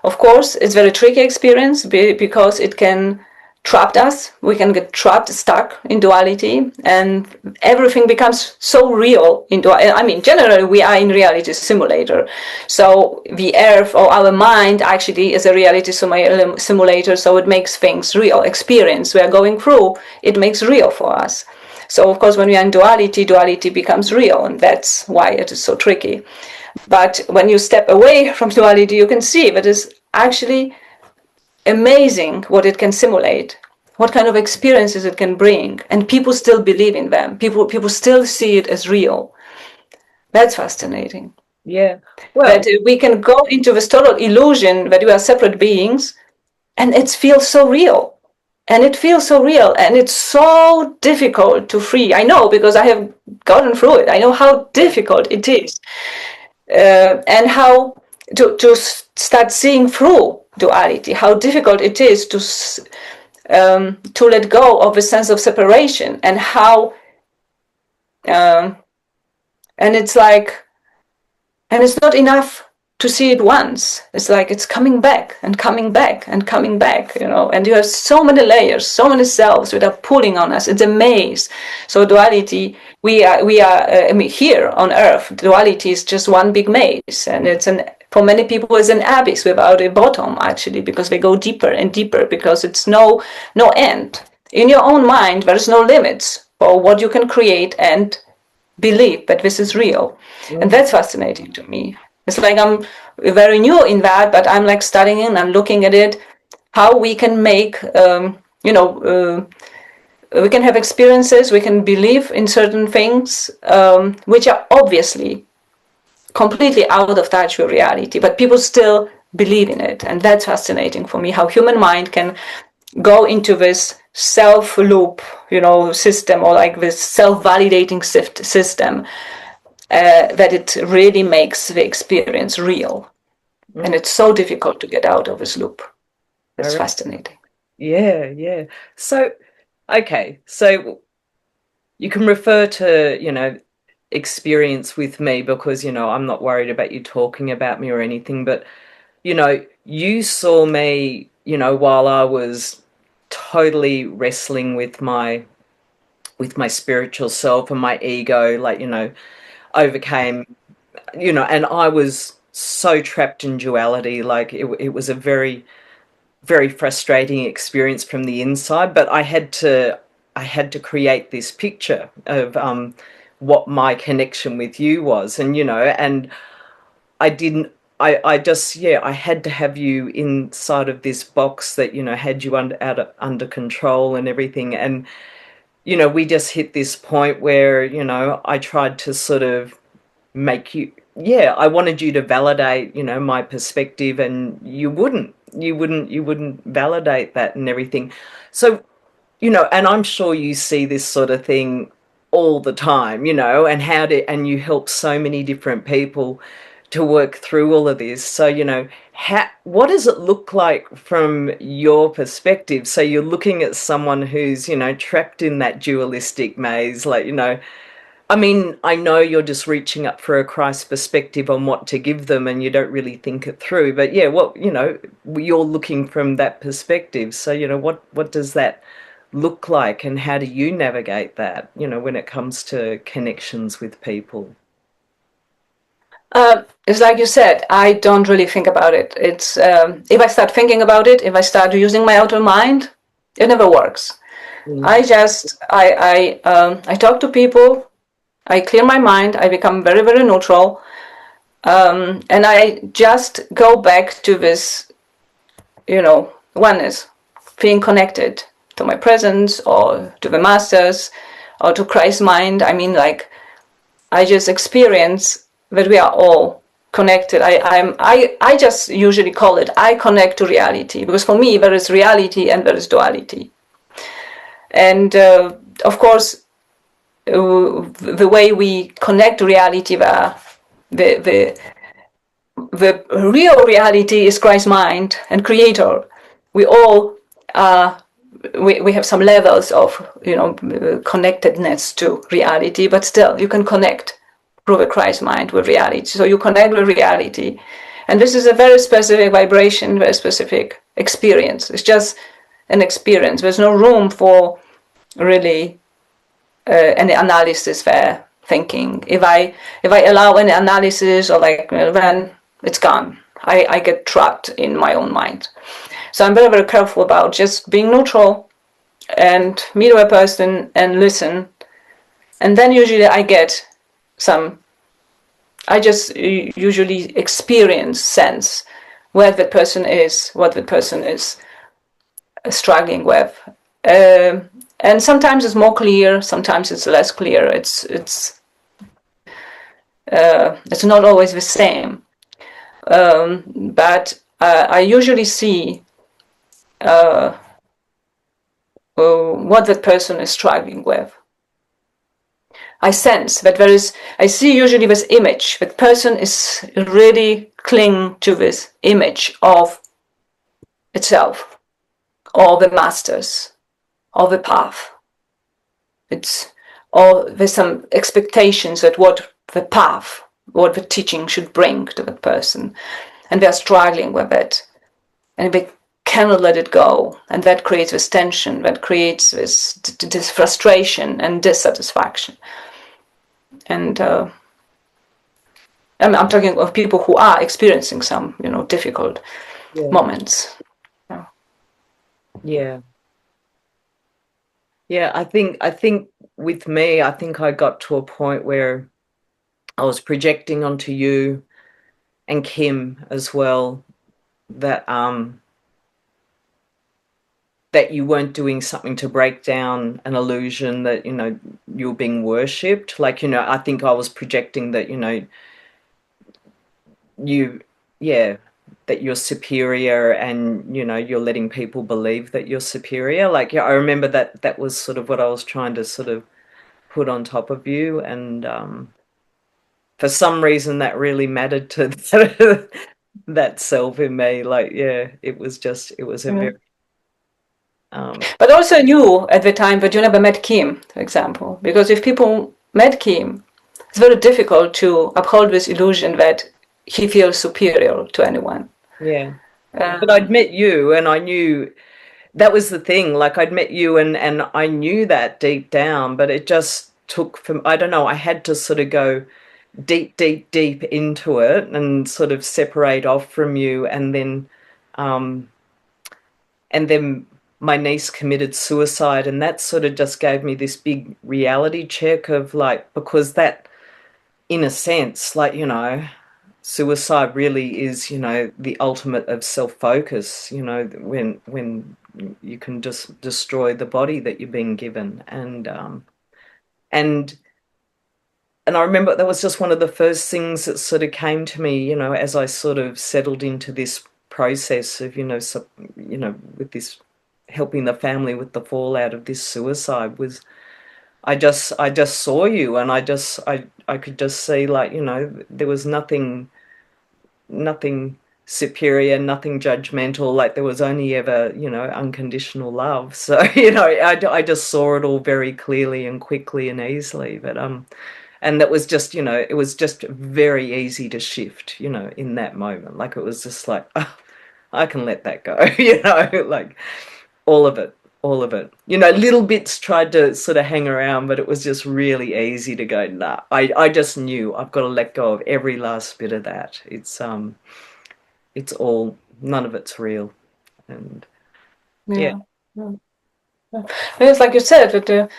Of course, it's a very tricky experience because it can trap us. We can get trapped, stuck in duality, and everything becomes so real. Generally, we are in reality simulator. So the earth or our mind actually is a reality simulator, so it makes things real. Experience we are going through, it makes real for us. So, of course, when we are in duality, duality becomes real, and that's why it is so tricky. But when you step away from duality, you can see that it's actually amazing what it can simulate, what kind of experiences it can bring, and people still believe in them. People still see it as real. That's fascinating. Yeah. Well, that we can go into this total illusion that we are separate beings, and it feels so real. And it feels so real, and it's so difficult to free. I know because I have gotten through it. I know how difficult it is, and how to start seeing through duality. How difficult it is to let go of a sense of separation, and how, and it's like, and it's not enough to see it once. It's like it's coming back and coming back and coming back, and you have so many layers, so many selves that are pulling on us. It's a maze. So duality, we are here on earth, duality is just one big maze, and for many people it's an abyss without a bottom, actually, because they go deeper and deeper, because it's no end. In your own mind, there's no limits for what you can create and believe that this is real. And Mm. that's fascinating to me. It's like I'm very new in that, but I'm like studying and looking at it, how we can make, we can have experiences, we can believe in certain things, which are obviously completely out of touch with reality, but people still believe in it. And that's fascinating for me, how human mind can go into this self loop, system, or like this self-validating system, that it really makes the experience real. And Mm. it's so difficult to get out of this loop. I It's re- fascinating. yeah, yeah. So, okay, so you can refer to, experience with me because, I'm not worried about you talking about me or anything, but, you saw me, while I was totally wrestling with my spiritual self and my ego, like, overcame, and I was so trapped in duality. Like it was a very, very frustrating experience from the inside, but I had to create this picture of what my connection with you was, and I didn't. I just, yeah, I had to have you inside of this box that, had you under control and everything. And, we just hit this point where, I tried to sort of make you, yeah, I wanted you to validate, my perspective, and you wouldn't validate that and everything. So, and I'm sure you see this sort of thing all the time, and and you help so many different people to work through all of this. So, what does it look like from your perspective? So you're looking at someone who's, trapped in that dualistic maze, like, I mean, I know you're just reaching up for a Christ perspective on what to give them and you don't really think it through. But yeah, you're looking from that perspective. So, what does that look like and how do you navigate that, when it comes to connections with people? It's like you said, I don't really think about it. It's if I start thinking about it, if I start using my outer mind, it never works. Mm. I talk to people, I clear my mind, I become very, very neutral, and I just go back to this, oneness, being connected to my presence or to the masters or to Christ's mind. I mean, like, I just experience that we are all connected. I just usually call it I connect to reality, because for me there is reality and there is duality. And of course, the way we connect to reality, the, the, the real reality is Christ's mind and creator. We all we have some levels of connectedness to reality, but still you can connect through the Christ mind with reality. So you connect with reality, and this is a very specific vibration, very specific experience. It's just an experience. There's no room for really any analysis there, thinking. If I allow any analysis, or like, then it's gone. I get trapped in my own mind. So I'm very, very careful about just being neutral and meet a person and listen. And then usually I just usually experience, sense where the person is, what the person is struggling with. And sometimes it's more clear, sometimes it's less clear. It's not always the same. But I usually see what that person is struggling with. I sense that I see usually this image, that person is really clinging to this image of itself, or the masters, or the path. Or there's some expectations that what the path, what the teaching should bring to the person, and they're struggling with it, and they cannot let it go, and that creates this tension, that creates this frustration and dissatisfaction. And I'm talking of people who are experiencing some, difficult Yeah. moments. Yeah. Yeah, I think with me, I think I got to a point where I was projecting onto you and Kim as well that that you weren't doing something to break down an illusion that, you were being worshipped. Like, I think I was projecting that, you, yeah, that you're superior and, you're letting people believe that you're superior. Like, yeah, I remember that was sort of what I was trying to sort of put on top of you. And for some reason that really mattered to that self in me. Like, yeah, it was a Yeah. very, um, But also knew at the time that you never met Kim, for example, because if people met Kim, it's very difficult to uphold this illusion that he feels superior to anyone. yeah. But I'd Um, met you and I knew that was the thing. Like, I'd met you and I knew that deep down, but it just took from, I don't know, I had to sort of go deep, deep, deep into it and sort of separate off from you. Um, and then my niece committed suicide, and that sort of just gave me this big reality check of like, because that, in a sense, like, suicide really is, the ultimate of self-focus, when you can just destroy the body that you're being given. And I remember that was just one of the first things that sort of came to me, as I sort of settled into this process of, with this helping the family with the fallout of this suicide. Was I just saw you, and I could just see, like, there was nothing superior, nothing judgmental. Like, there was only ever, unconditional love. So, I just saw it all very clearly and quickly and easily. But and that was just, it was just very easy to shift, in that moment. Like, it was just like, oh, I can let that go, like all of it, all of it. Little bits tried to sort of hang around, but it was just really easy to go, nah. I just knew I've got to let go of every last bit of that. It's all, none of it's real. And yeah, yeah. Yeah. Because, like you said, with the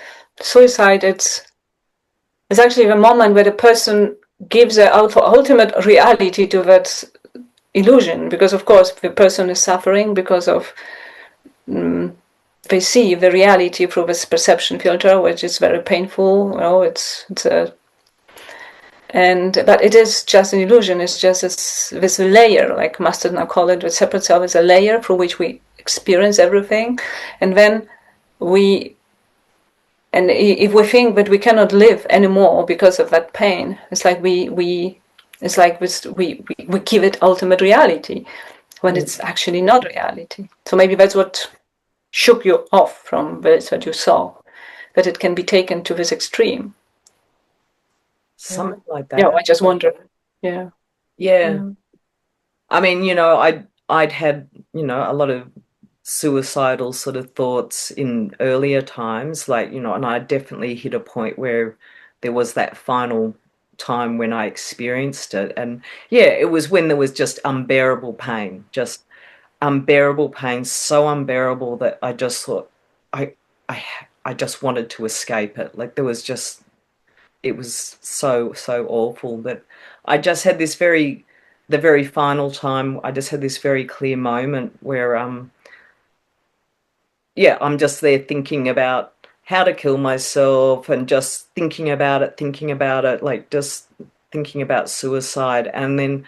suicide, it's actually the moment where the person gives the ultimate reality to that illusion. Because, of course, the person is suffering because of they see the reality through this perception filter, which is very painful. It's a but it is just an illusion. It's just this layer, like Master now call it, the separate self is a layer through which we experience everything, and then we and if we think that we cannot live anymore because of that pain, it's like we it's like we give it ultimate reality when yeah, it's actually not reality. So maybe that's what shook you off from this that you saw, that it can be taken to this extreme. Yeah. something like Yeah, that. I just wonder. Yeah. Yeah. Yeah. I mean, I'd had, a lot of suicidal sort of thoughts in earlier times, like, and I definitely hit a point where there was that final time when I experienced it. And yeah, it was when there was just unbearable pain, so unbearable that I just thought I I I just wanted to escape it. Like, there was just, it was so, so awful that I just had this the very final time, I just had this very clear moment where, yeah, I'm just there thinking about how to kill myself and just thinking about it, like just thinking about suicide. And then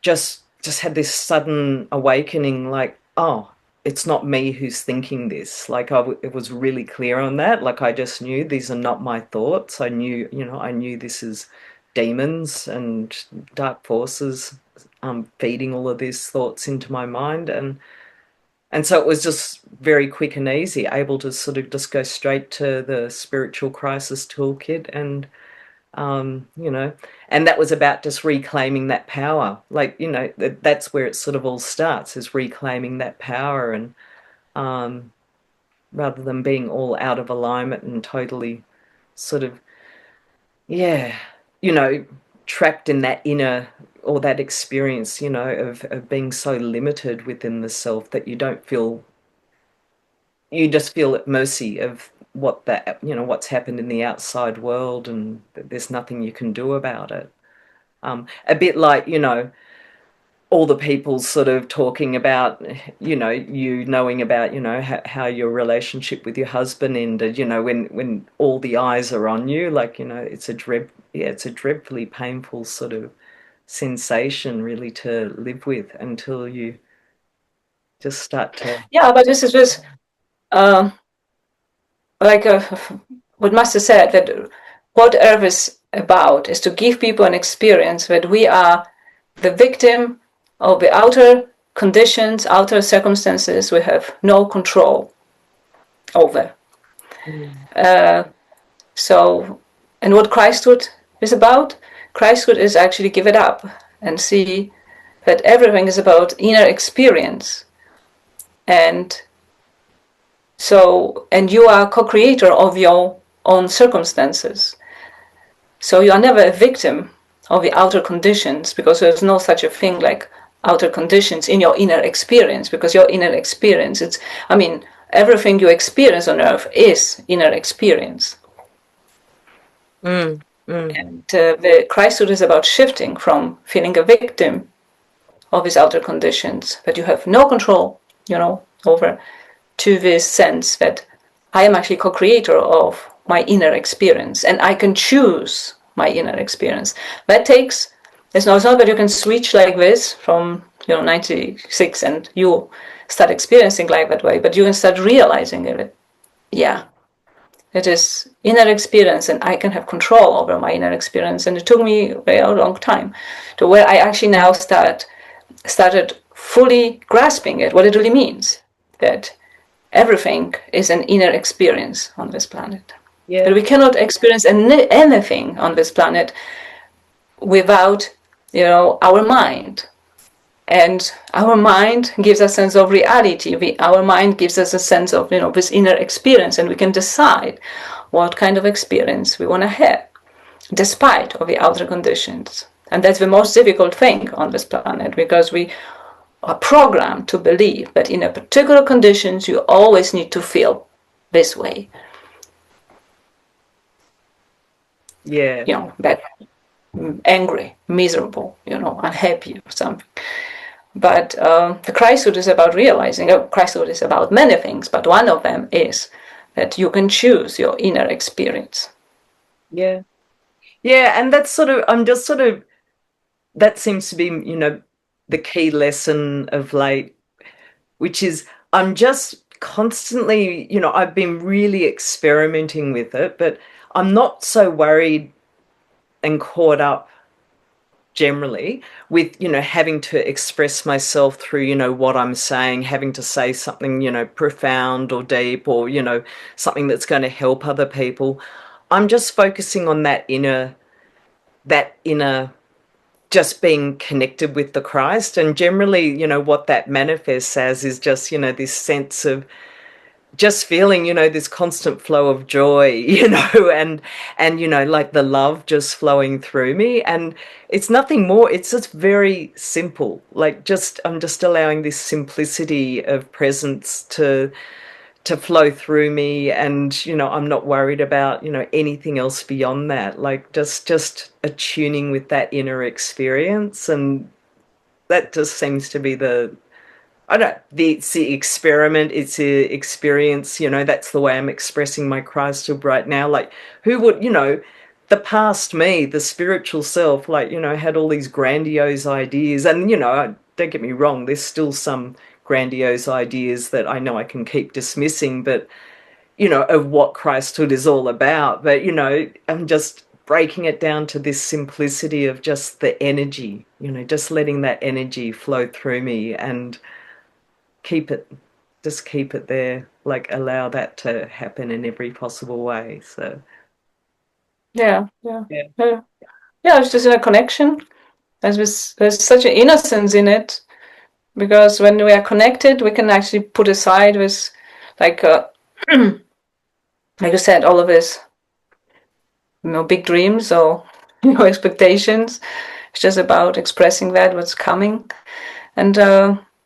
just had this sudden awakening, like, oh, it's not me who's thinking this. Like, it was really clear on that. Like, I just knew these are not my thoughts. I knew this is demons and dark forces feeding all of these thoughts into my mind. And so it was just very quick and easy, able to sort of just go straight to the spiritual crisis toolkit. And you know, and that was about just reclaiming that power. Like, that's where it sort of all starts, is reclaiming that power. And um, rather than being all out of alignment and totally sort of, yeah, you know, trapped in that inner, or that experience, of being so limited within the self that you don't feel you just feel at mercy of what that, what's happened in the outside world, and there's nothing you can do about it. A bit like, all the people sort of talking about, you knowing about, how your relationship with your husband ended, when all the eyes are on you, like, it's a dreadfully painful sort of sensation really to live with until you just start to. Yeah, but this is just uh, like what Master said, that what Earth is about is to give people an experience that we are the victim of the outer conditions, outer circumstances we have no control over. Mm. So, and what Christhood is about? Christhood is actually give it up and see that everything is about inner experience. And so, and you are co-creator of your own circumstances. So you are never a victim of the outer conditions, because there's no such a thing like outer conditions in your inner experience, because your inner experience, everything you experience on earth is inner experience. Mm. Mm. And the Christhood is about shifting from feeling a victim of these outer conditions that you have no control, over, to this sense that I am actually co-creator of my inner experience, and I can choose my inner experience. That takes, it's not that you can switch like this from 96 and you start experiencing life that way, but you can start realizing it. Yeah, it is inner experience, and I can have control over my inner experience. And it took me a very long time to where I actually now started fully grasping it, what it really means, that everything is an inner experience on this planet. That Yeah. we cannot experience anything on this planet without, our mind. And our mind gives us a sense of reality. Our mind gives us a sense of, this inner experience, and we can decide what kind of experience we want to have, despite of the outer conditions. And that's the most difficult thing on this planet, because we are programmed to believe that in a particular conditions you always need to feel this way, Yeah. that angry, miserable, unhappy or something. But the Christhood is about realizing, Christhood is about many things, but one of them is that you can choose your inner experience. Yeah. Yeah. And that's sort of, I'm just sort of, that seems to be, the key lesson of late, which is I'm just constantly, I've been really experimenting with it, but I'm not so worried and caught up generally with, having to express myself through, what I'm saying, having to say something, profound or deep, or, something that's going to help other people. I'm just focusing on that inner just being connected with the Christ. And generally, what that manifests as is just, this sense of just feeling, this constant flow of joy, and, like the love just flowing through me. And it's nothing more. It's just very simple. Like I'm just allowing this simplicity of presence to flow through me. And, I'm not worried about, anything else beyond that. Like just attuning with that inner experience. And that just seems to be I don't know, it's the experiment, it's the experience, that's the way I'm expressing my Christhood right now. Like, who would, the past me, the spiritual self, like, had all these grandiose ideas. And, don't get me wrong, there's still some grandiose ideas that I know I can keep dismissing, but, of what Christhood is all about. But, I'm just breaking it down to this simplicity of just the energy, just letting that energy flow through me, and keep it just keep it there, like allow that to happen in every possible way. So Yeah, yeah, yeah. yeah. Yeah, it's just in a connection. There's such an innocence in it, because when we are connected, we can actually put aside this, like, like you said, all of this, big dreams or expectations. It's just about expressing that what's coming, and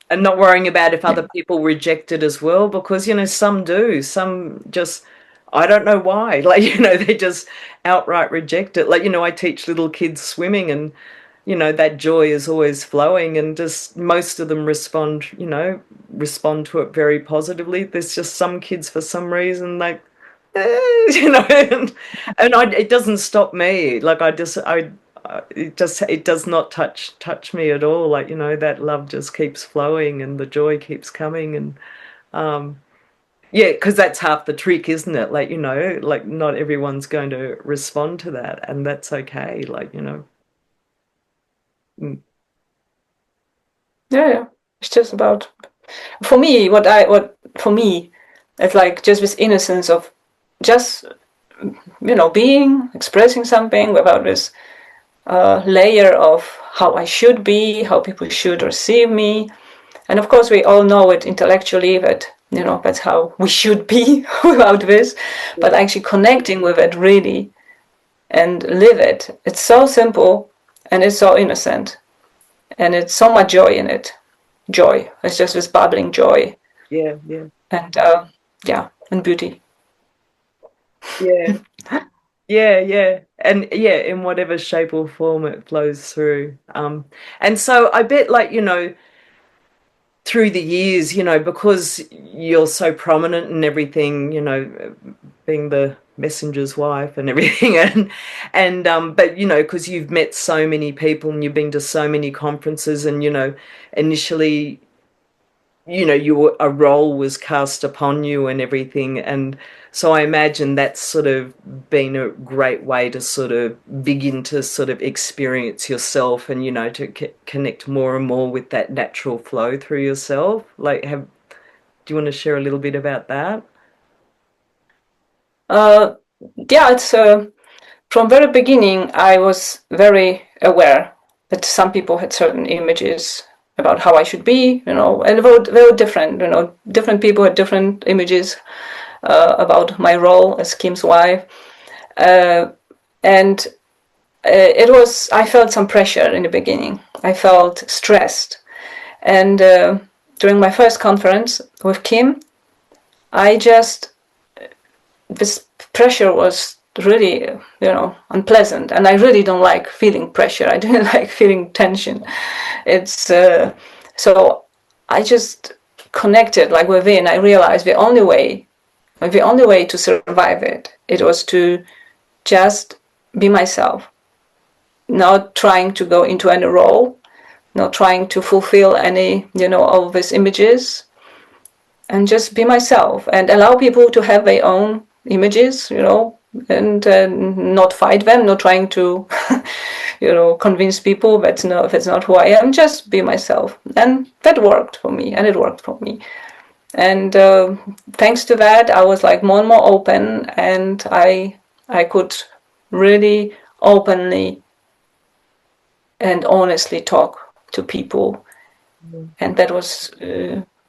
and not worrying about if other people reject it as well, because some do, some just, I don't know why, like they just outright reject it. Like I teach little kids swimming, and that joy is always flowing, and just most of them respond to it very positively. There's just some kids for some reason, like it doesn't stop me. Like it does not touch me at all. Like that love just keeps flowing and the joy keeps coming. And yeah, because that's half the trick, isn't it? Like like not everyone's going to respond to that, and that's okay. Like mm, Yeah, yeah. It's just about, for me, what for me, it's like just this innocence of just being, expressing something without this layer of how I should be, how people should receive me. And of course, we all know it intellectually that that's how we should be without this. But yeah, actually connecting with it really and live it. It's so simple and it's so innocent and it's so much joy in it. Joy. It's just this bubbling joy yeah, yeah, and yeah, and beauty. yeah. Yeah, yeah. And yeah, in whatever shape or form it flows through. And so I bet like, through the years, because you're so prominent and everything, being the messenger's wife and everything, and but because you've met so many people and you've been to so many conferences, and initially a role was cast upon you and everything. And so I imagine that's sort of been a great way to sort of begin to sort of experience yourself, and to connect more and more with that natural flow through yourself. Like, do you want to share a little bit about that? Uh, yeah, it's from very beginning I was very aware that some people had certain images about how I should be, and they were different. Different people had different images about my role as Kim's wife, and I felt some pressure in the beginning. I felt stressed, and during my first conference with Kim, I just this pressure was really unpleasant, and I really don't like feeling pressure. I didn't like feeling tension. It's so I just connected like within. I realized the only way to survive it was to just be myself, not trying to go into any role, not trying to fulfill any of these images, and just be myself and allow people to have their own images, and not fight them, not trying to, convince people that's not who I am. Just be myself, and that worked for me, and it worked for me. And thanks to that, I was like more and more open, and I could really openly and honestly talk to people, and that was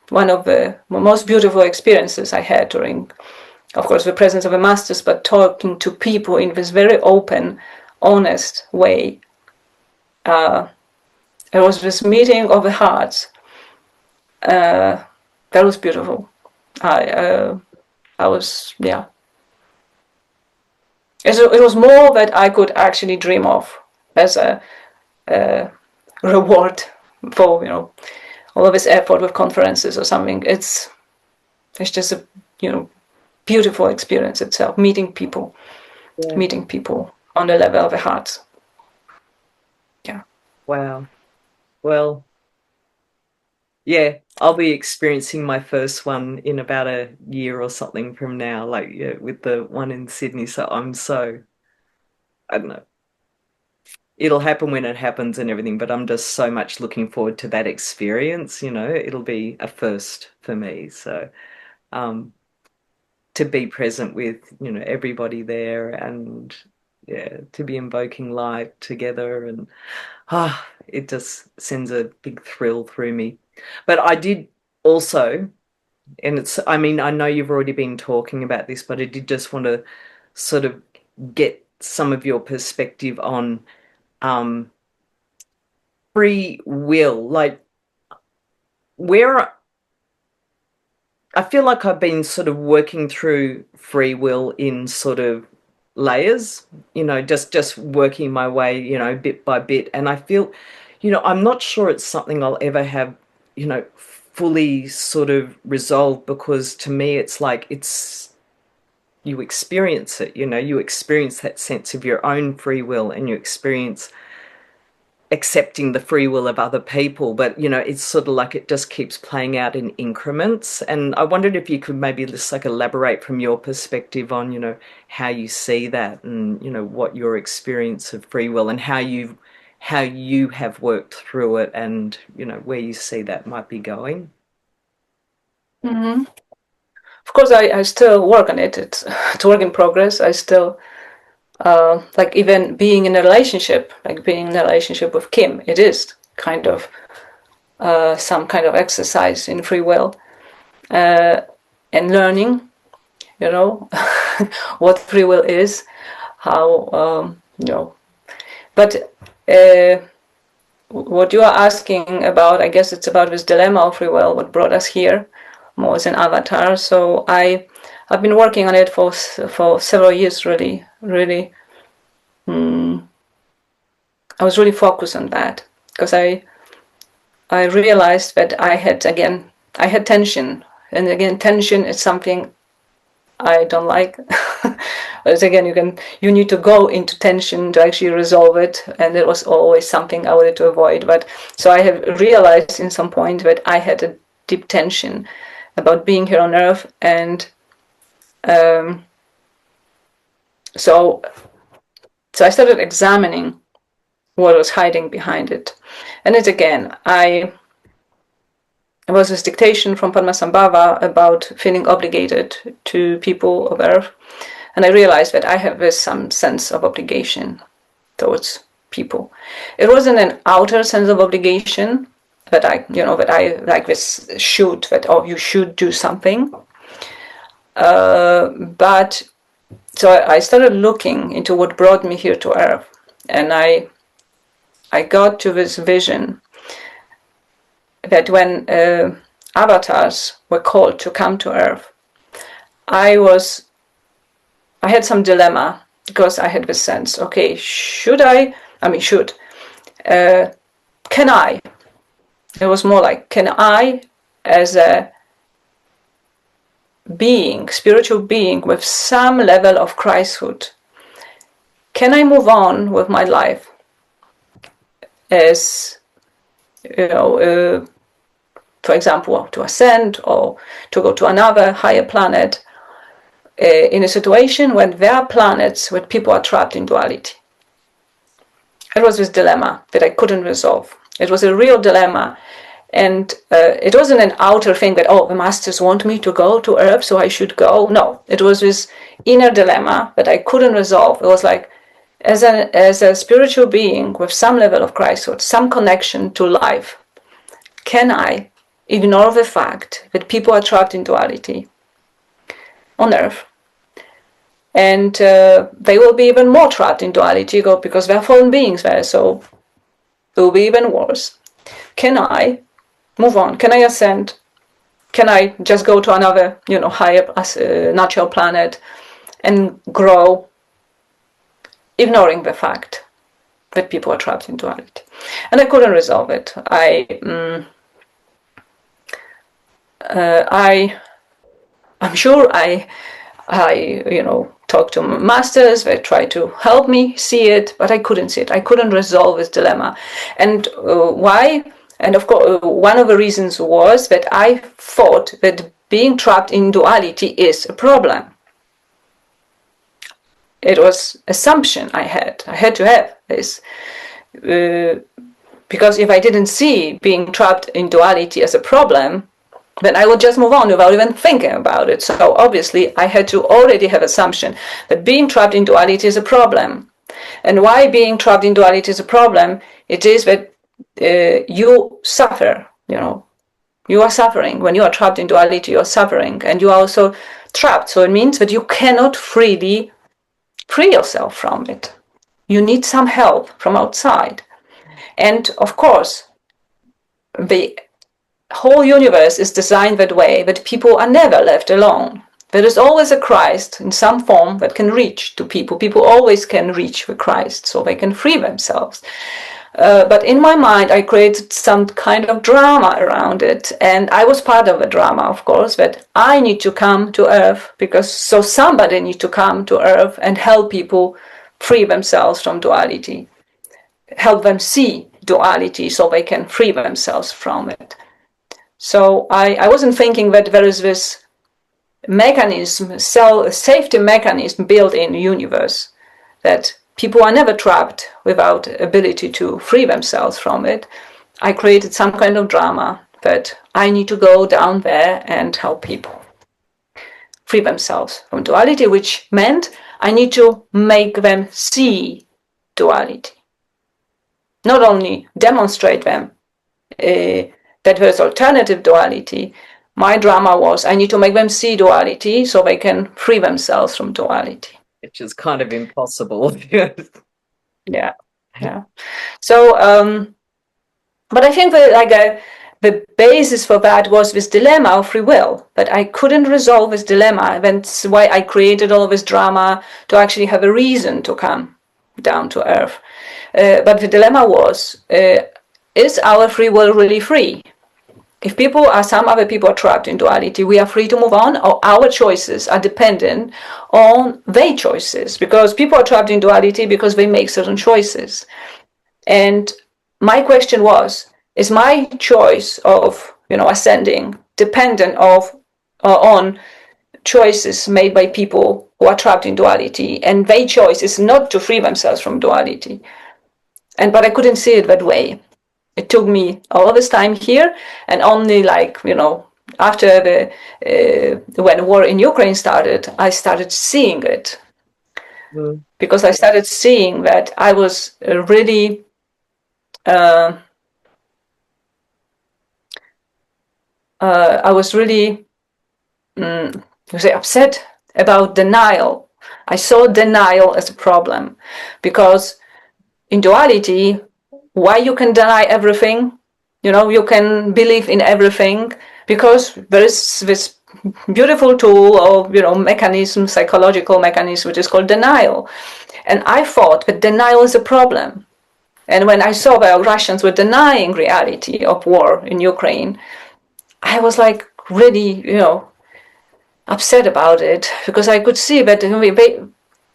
one of the most beautiful experiences I had during, of course, the presence of a masters, but talking to people in this very open, honest way. It was this meeting of the hearts. That was beautiful. I uh, I was, yeah. It was more that I could actually dream of as a reward for all of this effort with conferences or something. It's just a beautiful experience itself, Yeah. meeting people on the level of the heart. Yeah. Wow. Well, yeah, I'll be experiencing my first one in about a year or something from now, like yeah, with the one in Sydney. So I don't know. It'll happen when it happens and everything, but I'm just so much looking forward to that experience. It'll be a first for me. So, um, to be present with, everybody there, and yeah, to be invoking light together, and it just sends a big thrill through me. But I did also, and I mean, I know you've already been talking about this, but I did just want to sort of get some of your perspective on um, free will. Like, where I feel like I've been sort of working through free will in sort of layers, just working my way, bit by bit. And I feel, I'm not sure it's something I'll ever have, fully sort of resolved, because to me it's like you experience it, you experience that sense of your own free will, and you experience accepting the free will of other people, but it's sort of like it just keeps playing out in increments. And I wondered if you could maybe just like elaborate from your perspective on how you see that, and what your experience of free will, and how you have worked through it, and where you see that might be going. Mm-hmm. Of course, I still work on it. It's a work in progress. I still like even being in a relationship, like being in a relationship with Kim, it is kind of some kind of exercise in free will and learning, what free will is, how, But what you are asking about, I guess it's about this dilemma of free will, what brought us here, more as an avatar. So I've been working on it for several years, really, really. I was really focused on that because I realized that I had tension, and again, tension is something I don't like. But again, you need to go into tension to actually resolve it, and it was always something I wanted to avoid. But so I have realized in some point that I had a deep tension about being here on Earth, and um, so I started examining what was hiding behind it. And it again, it was this dictation from Padmasambhava about feeling obligated to people of Earth. And I realized that I have some sense of obligation towards people. It wasn't an outer sense of obligation that I like this should, that, oh, you should do something. But so I started looking into what brought me here to Earth. And I got to this vision that when avatars were called to come to Earth, I had some dilemma, because I had this sense, okay, can I? It was more like, can I, as a being, spiritual being with some level of Christhood, can I move on with my life as, for example, to ascend or to go to another higher planet, in a situation when there are planets where people are trapped in duality. It was this dilemma that I couldn't resolve. It was a real dilemma. And it wasn't an outer thing that, oh, the masters want me to go to Earth, so I should go. No, it was this inner dilemma that I couldn't resolve. It was like, as a spiritual being with some level of Christhood, some connection to life, can I ignore the fact that people are trapped in duality on Earth? And they will be even more trapped in duality because they're fallen beings there, so it will be even worse. Can I move on? Can I ascend? Can I just go to another, higher natural planet and grow, ignoring the fact that people are trapped in duality? And I couldn't resolve it. I'm sure I talked to masters. They tried to help me see it, but I couldn't see it. I couldn't resolve this dilemma. And why? And of course, one of the reasons was that I thought that being trapped in duality is a problem. It was assumption I had. I had to have this. Because if I didn't see being trapped in duality as a problem, then I would just move on without even thinking about it. So obviously I had to already have assumption that being trapped in duality is a problem. And why being trapped in duality is a problem? It is that you suffer, you are suffering. When you are trapped in duality, you are suffering, and you are also trapped. So it means that you cannot freely free yourself from it. You need some help from outside. And of course, the whole universe is designed that way, that people are never left alone. There is always a Christ in some form that can reach to people. People always can reach the Christ, so they can free themselves. But in my mind, I created some kind of drama around it. And I was part of the drama, of course, that I need to come to Earth because so somebody needs to come to Earth and help people free themselves from duality, help them see duality so they can free themselves from it. So I wasn't thinking that there is this mechanism, safety mechanism built in the universe, that people are never trapped without ability to free themselves from it. I created some kind of drama that I need to go down there and help people free themselves from duality, which meant I need to make them see duality. Not only demonstrate them that there's alternative duality. My drama was I need to make them see duality so they can free themselves from duality. Which is kind of impossible. Yeah. So, but I think that the basis for that was this dilemma of free will, that I couldn't resolve this dilemma. That's why I created all this drama, to actually have a reason to come down to Earth. But the dilemma was, is our free will really free? If some other people are trapped in duality, we are free to move on, or our choices are dependent on their choices, because people are trapped in duality because they make certain choices. And my question was, is my choice of ascending dependent on choices made by people who are trapped in duality, and their choice is not to free themselves from duality? But I couldn't see it that way. It took me all this time here, and only after when war in Ukraine started, I started seeing it. Because I started seeing that I was really upset about denial. I saw denial as a problem, because in duality, why you can deny everything? You can believe in everything because there is this beautiful tool or mechanism, psychological mechanism, which is called denial. And I thought that denial is a problem. And when I saw that Russians were denying reality of war in Ukraine, I was like really, upset about it, because I could see that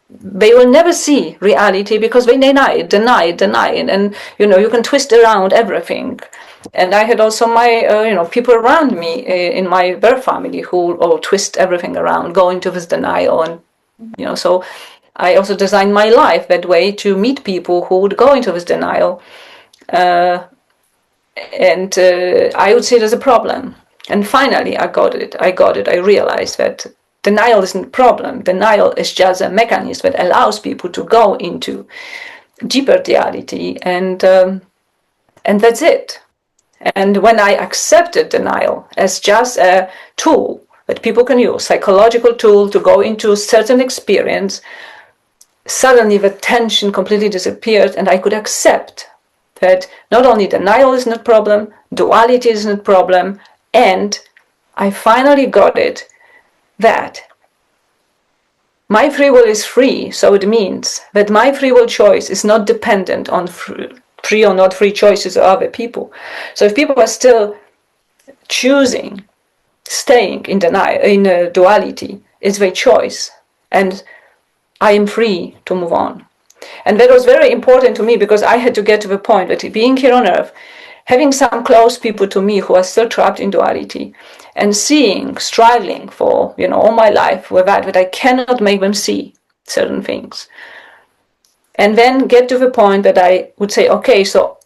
they will never see reality because they deny it, and you can twist around everything. And I had also my people around me in my birth family who all twist everything around, go into this denial, and so I also designed my life that way, to meet people who would go into this denial, and I would see it as a problem. And finally, I got it. I realized that denial isn't a problem. Denial is just a mechanism that allows people to go into deeper duality, and that's it. And when I accepted denial as just a tool that people can use, psychological tool to go into a certain experience, suddenly the tension completely disappeared, and I could accept that not only denial isn't a problem, duality isn't a problem, and I finally got it that my free will is free, so it means that my free will choice is not dependent on free or not free choices of other people. So if people are still choosing staying in denial, in duality, it's their choice, and I am free to move on. And that was very important to me, because I had to get to the point that being here on Earth, having some close people to me who are still trapped in duality, and struggling for all my life with that I cannot make them see certain things. And then get to the point that I would say, okay, so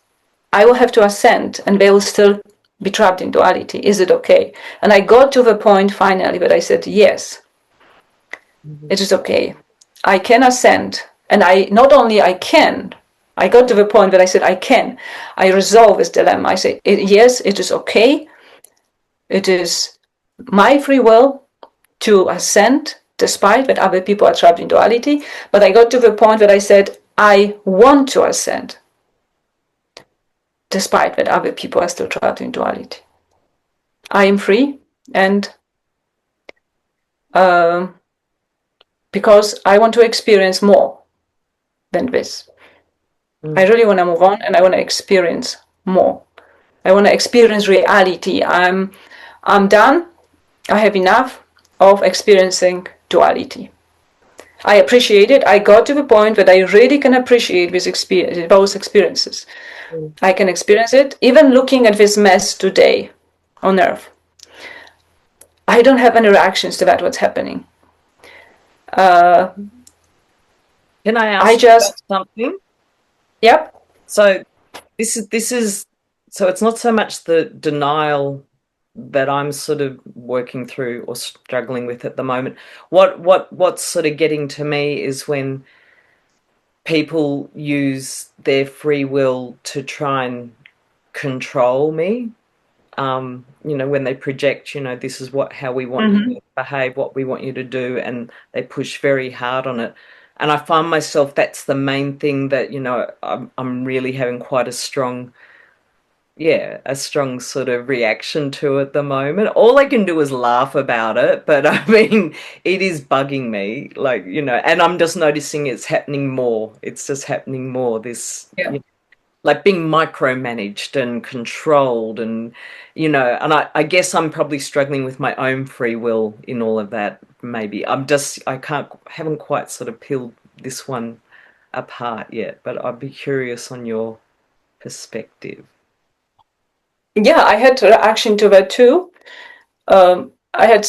I will have to ascend, and they will still be trapped in duality. Is it okay? And I got to the point finally that I said, yes, it is okay. I can ascend, and I got to the point that I said I can. I resolve this dilemma. I say, yes, it is okay. It is my free will to ascend, despite that other people are trapped in duality. But I got to the point that I said, I want to ascend, despite that other people are still trapped in duality. I am free, and um, because I want to experience more than this. I Mm. really want to move on, and I want to experience more. I want to experience reality. I'm done. I have enough of experiencing duality. I appreciate it. I got to the point that I really can appreciate this experience, both experiences. Mm. I can experience it, even looking at this mess today on Earth. I don't have any reactions to that. What's happening? Uh, Can I I ask you about just, something? yep. So this is so it's not so much the denial that I'm sort of working through or struggling with at the moment. What's sort of getting to me is when people use their free will to try and control me. When they project, this is how we want you Mm-hmm. to behave, what we want you to do, and they push very hard on it. And I find myself that's the main thing that, I'm really having quite a strong sort of reaction to at the moment. All I can do is laugh about it, but I mean, it is bugging me, like, and I'm just noticing it's happening more. It's just happening more. Yeah. Like being micromanaged and controlled, and I guess I'm probably struggling with my own free will in all of that. Maybe haven't quite sort of peeled this one apart yet, but I'd be curious on your perspective. Yeah, I had a reaction to that too. I had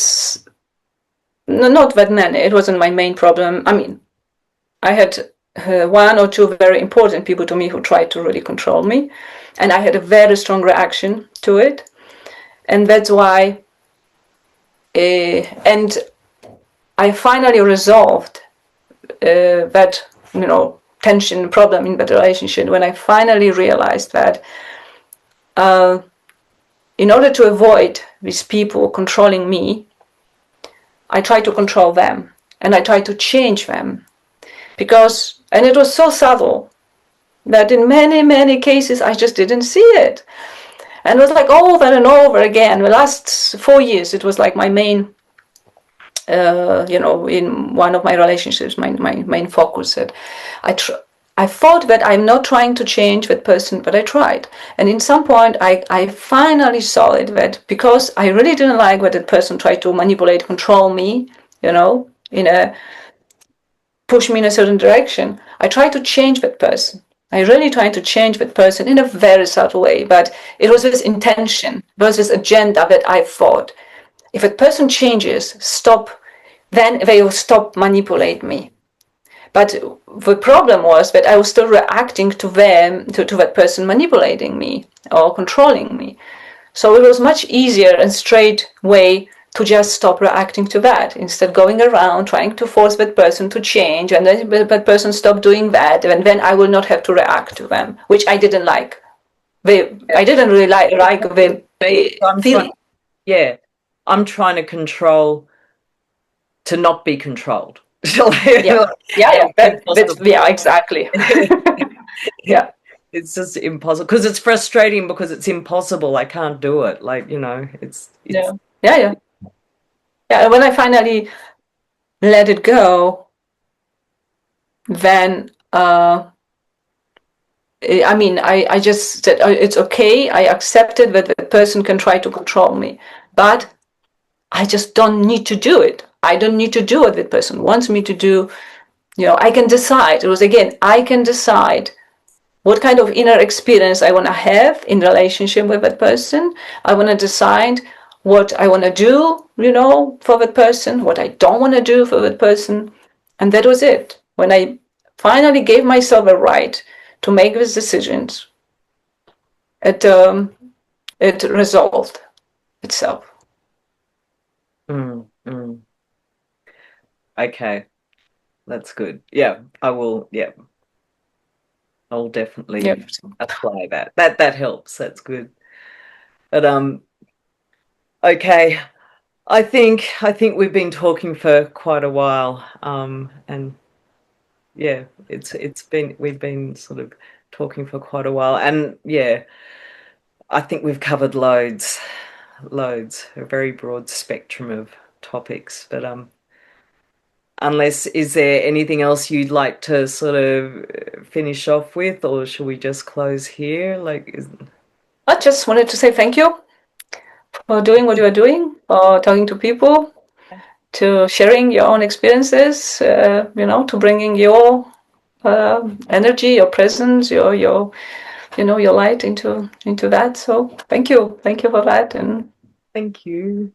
no, not that many. It wasn't my main problem. I mean, I had one or two very important people to me who tried to really control me, and I had a very strong reaction to it, and that's why. And I finally resolved that tension problem in that relationship when I finally realized that in order to avoid these people controlling me, I try to control them and I try to change them because, and it was so subtle that in many, many cases I just didn't see it. And it was like over and over again. The last 4 years, it was like my main, in one of my relationships, my main focus. That I thought that I'm not trying to change that person, but I tried. And in some point, I finally saw it that because I really didn't like that person tried to manipulate, control me, in a push me in a certain direction. I try to change that person. I really tried to change that person in a very subtle way, but it was this intention, versus agenda that I thought. If a person changes, then they will stop manipulate me. But the problem was that I was still reacting to them, to that person manipulating me or controlling me. So it was much easier and straight way to just stop reacting to that instead going around trying to force that person to change and then that person stop doing that and then I will not have to react to them, which I didn't like. I didn't really like the So I'm trying, feeling. yeah, I'm trying to control to not be controlled. Yeah, Like, yeah, yeah. That's impossible. yeah, exactly. Yeah, It's just impossible because it's frustrating because it's impossible. I can't do it. Like, it's yeah, yeah, yeah. Yeah, and when I finally let it go, then I mean, I just said, oh, it's okay. I accepted that the person can try to control me, but I just don't need to do it. I don't need to do what the person wants me to do. I can decide. It was again, I can decide what kind of inner experience I want to have in relationship with that person. I want to decide what I want to do, for that person, what I don't want to do for that person. And that was it. When I finally gave myself a right to make these decisions, it it resolved itself. mm. Okay, that's good. Yeah, I will. Yeah, I'll Yep. definitely apply that. That helps. That's good. But okay. I think we've been talking for quite a while. And yeah, we've been sort of talking for quite a while, and yeah, I think we've covered loads. loads, a very broad spectrum of topics. But unless, is there anything else you'd like to sort of finish off with, or should we just close here? I just wanted to say thank you for doing what you are doing, for talking to people, to sharing your own experiences, to bringing your energy, your presence, your light into that. So thank you for that, and Thank you.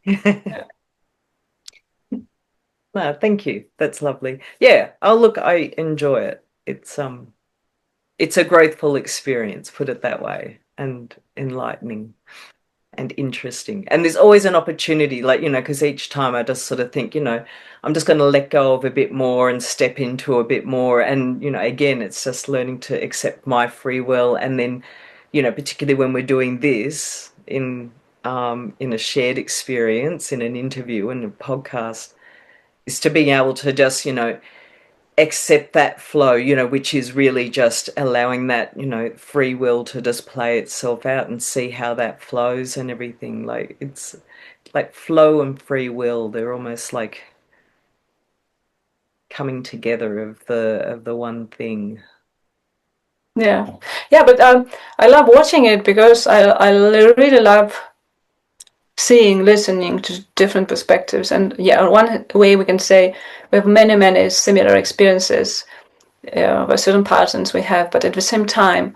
No, thank you. That's lovely. Yeah. Oh, look, I enjoy it. It's a growthful experience, put it that way, and enlightening and interesting. And there's always an opportunity, like, because each time I just sort of think, I'm just going to let go of a bit more and step into a bit more. And, again, it's just learning to accept my free will. And then, particularly when we're doing this in a shared experience, in an interview, in a podcast, is to being able to just, accept that flow, which is really just allowing that, free will to just play itself out and see how that flows and everything. Like it's like flow and free will, they're almost like coming together of the one thing. yeah. But I love watching it because I really love seeing, listening to different perspectives. And yeah, one way we can say we have many similar experiences by certain patterns we have, but at the same time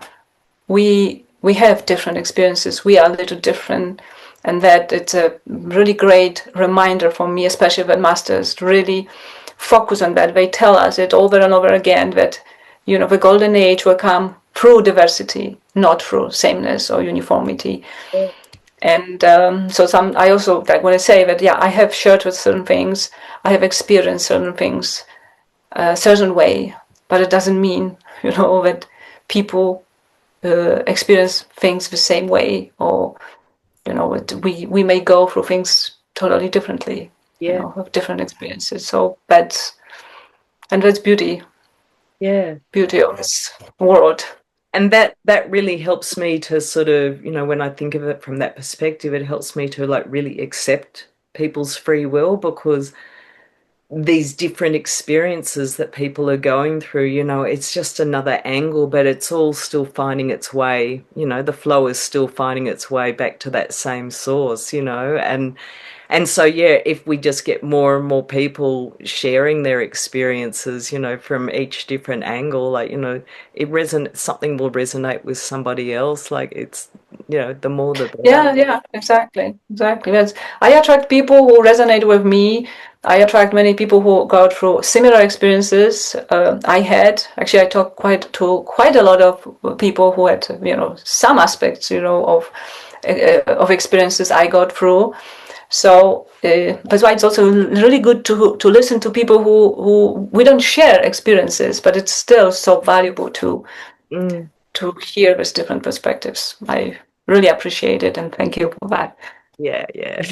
we have different experiences. We are a little different, and that it's a really great reminder for me, especially when masters really focus on that. They tell us it over and over again that the golden age will come through diversity, not through sameness or uniformity. And so I also like when I say that, yeah, I have shared with certain things, I have experienced certain things a certain way, but it doesn't mean that people experience things the same way, or we may go through things totally differently, Yeah, have different experiences. So that's yeah. beauty of this world. And that really helps me to sort of, when I think of it from that perspective, it helps me to like really accept people's free will, because these different experiences that people are going through, it's just another angle, but it's all still finding its way, the flow is still finding its way back to that same source, and so yeah, if we just get more and more people sharing their experiences, from each different angle, like, something will resonate with somebody else. Like it's, the more the better. Yeah, exactly. I attract people who resonate with me. I attract many people who go through similar experiences I had. Actually, I talked quite a lot of people who had some aspects of experiences I got through. So that's why it's also really good to listen to people who we don't share experiences, but it's still so valuable Mm. to hear with different perspectives. I really appreciate it, and thank you for that. Yeah, yeah.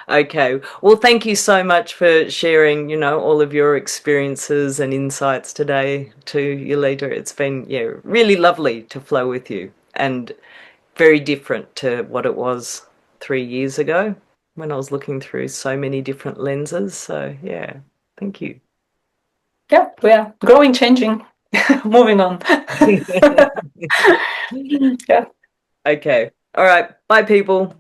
Okay. Well, thank you so much for sharing, all of your experiences and insights today to you later. It's been, yeah, really lovely to flow with you, and very different to what it was 3 years ago when I was looking through so many different lenses. So, yeah, thank you. Yeah, we are growing, changing, moving on. Yeah. Okay. All right. Bye, people.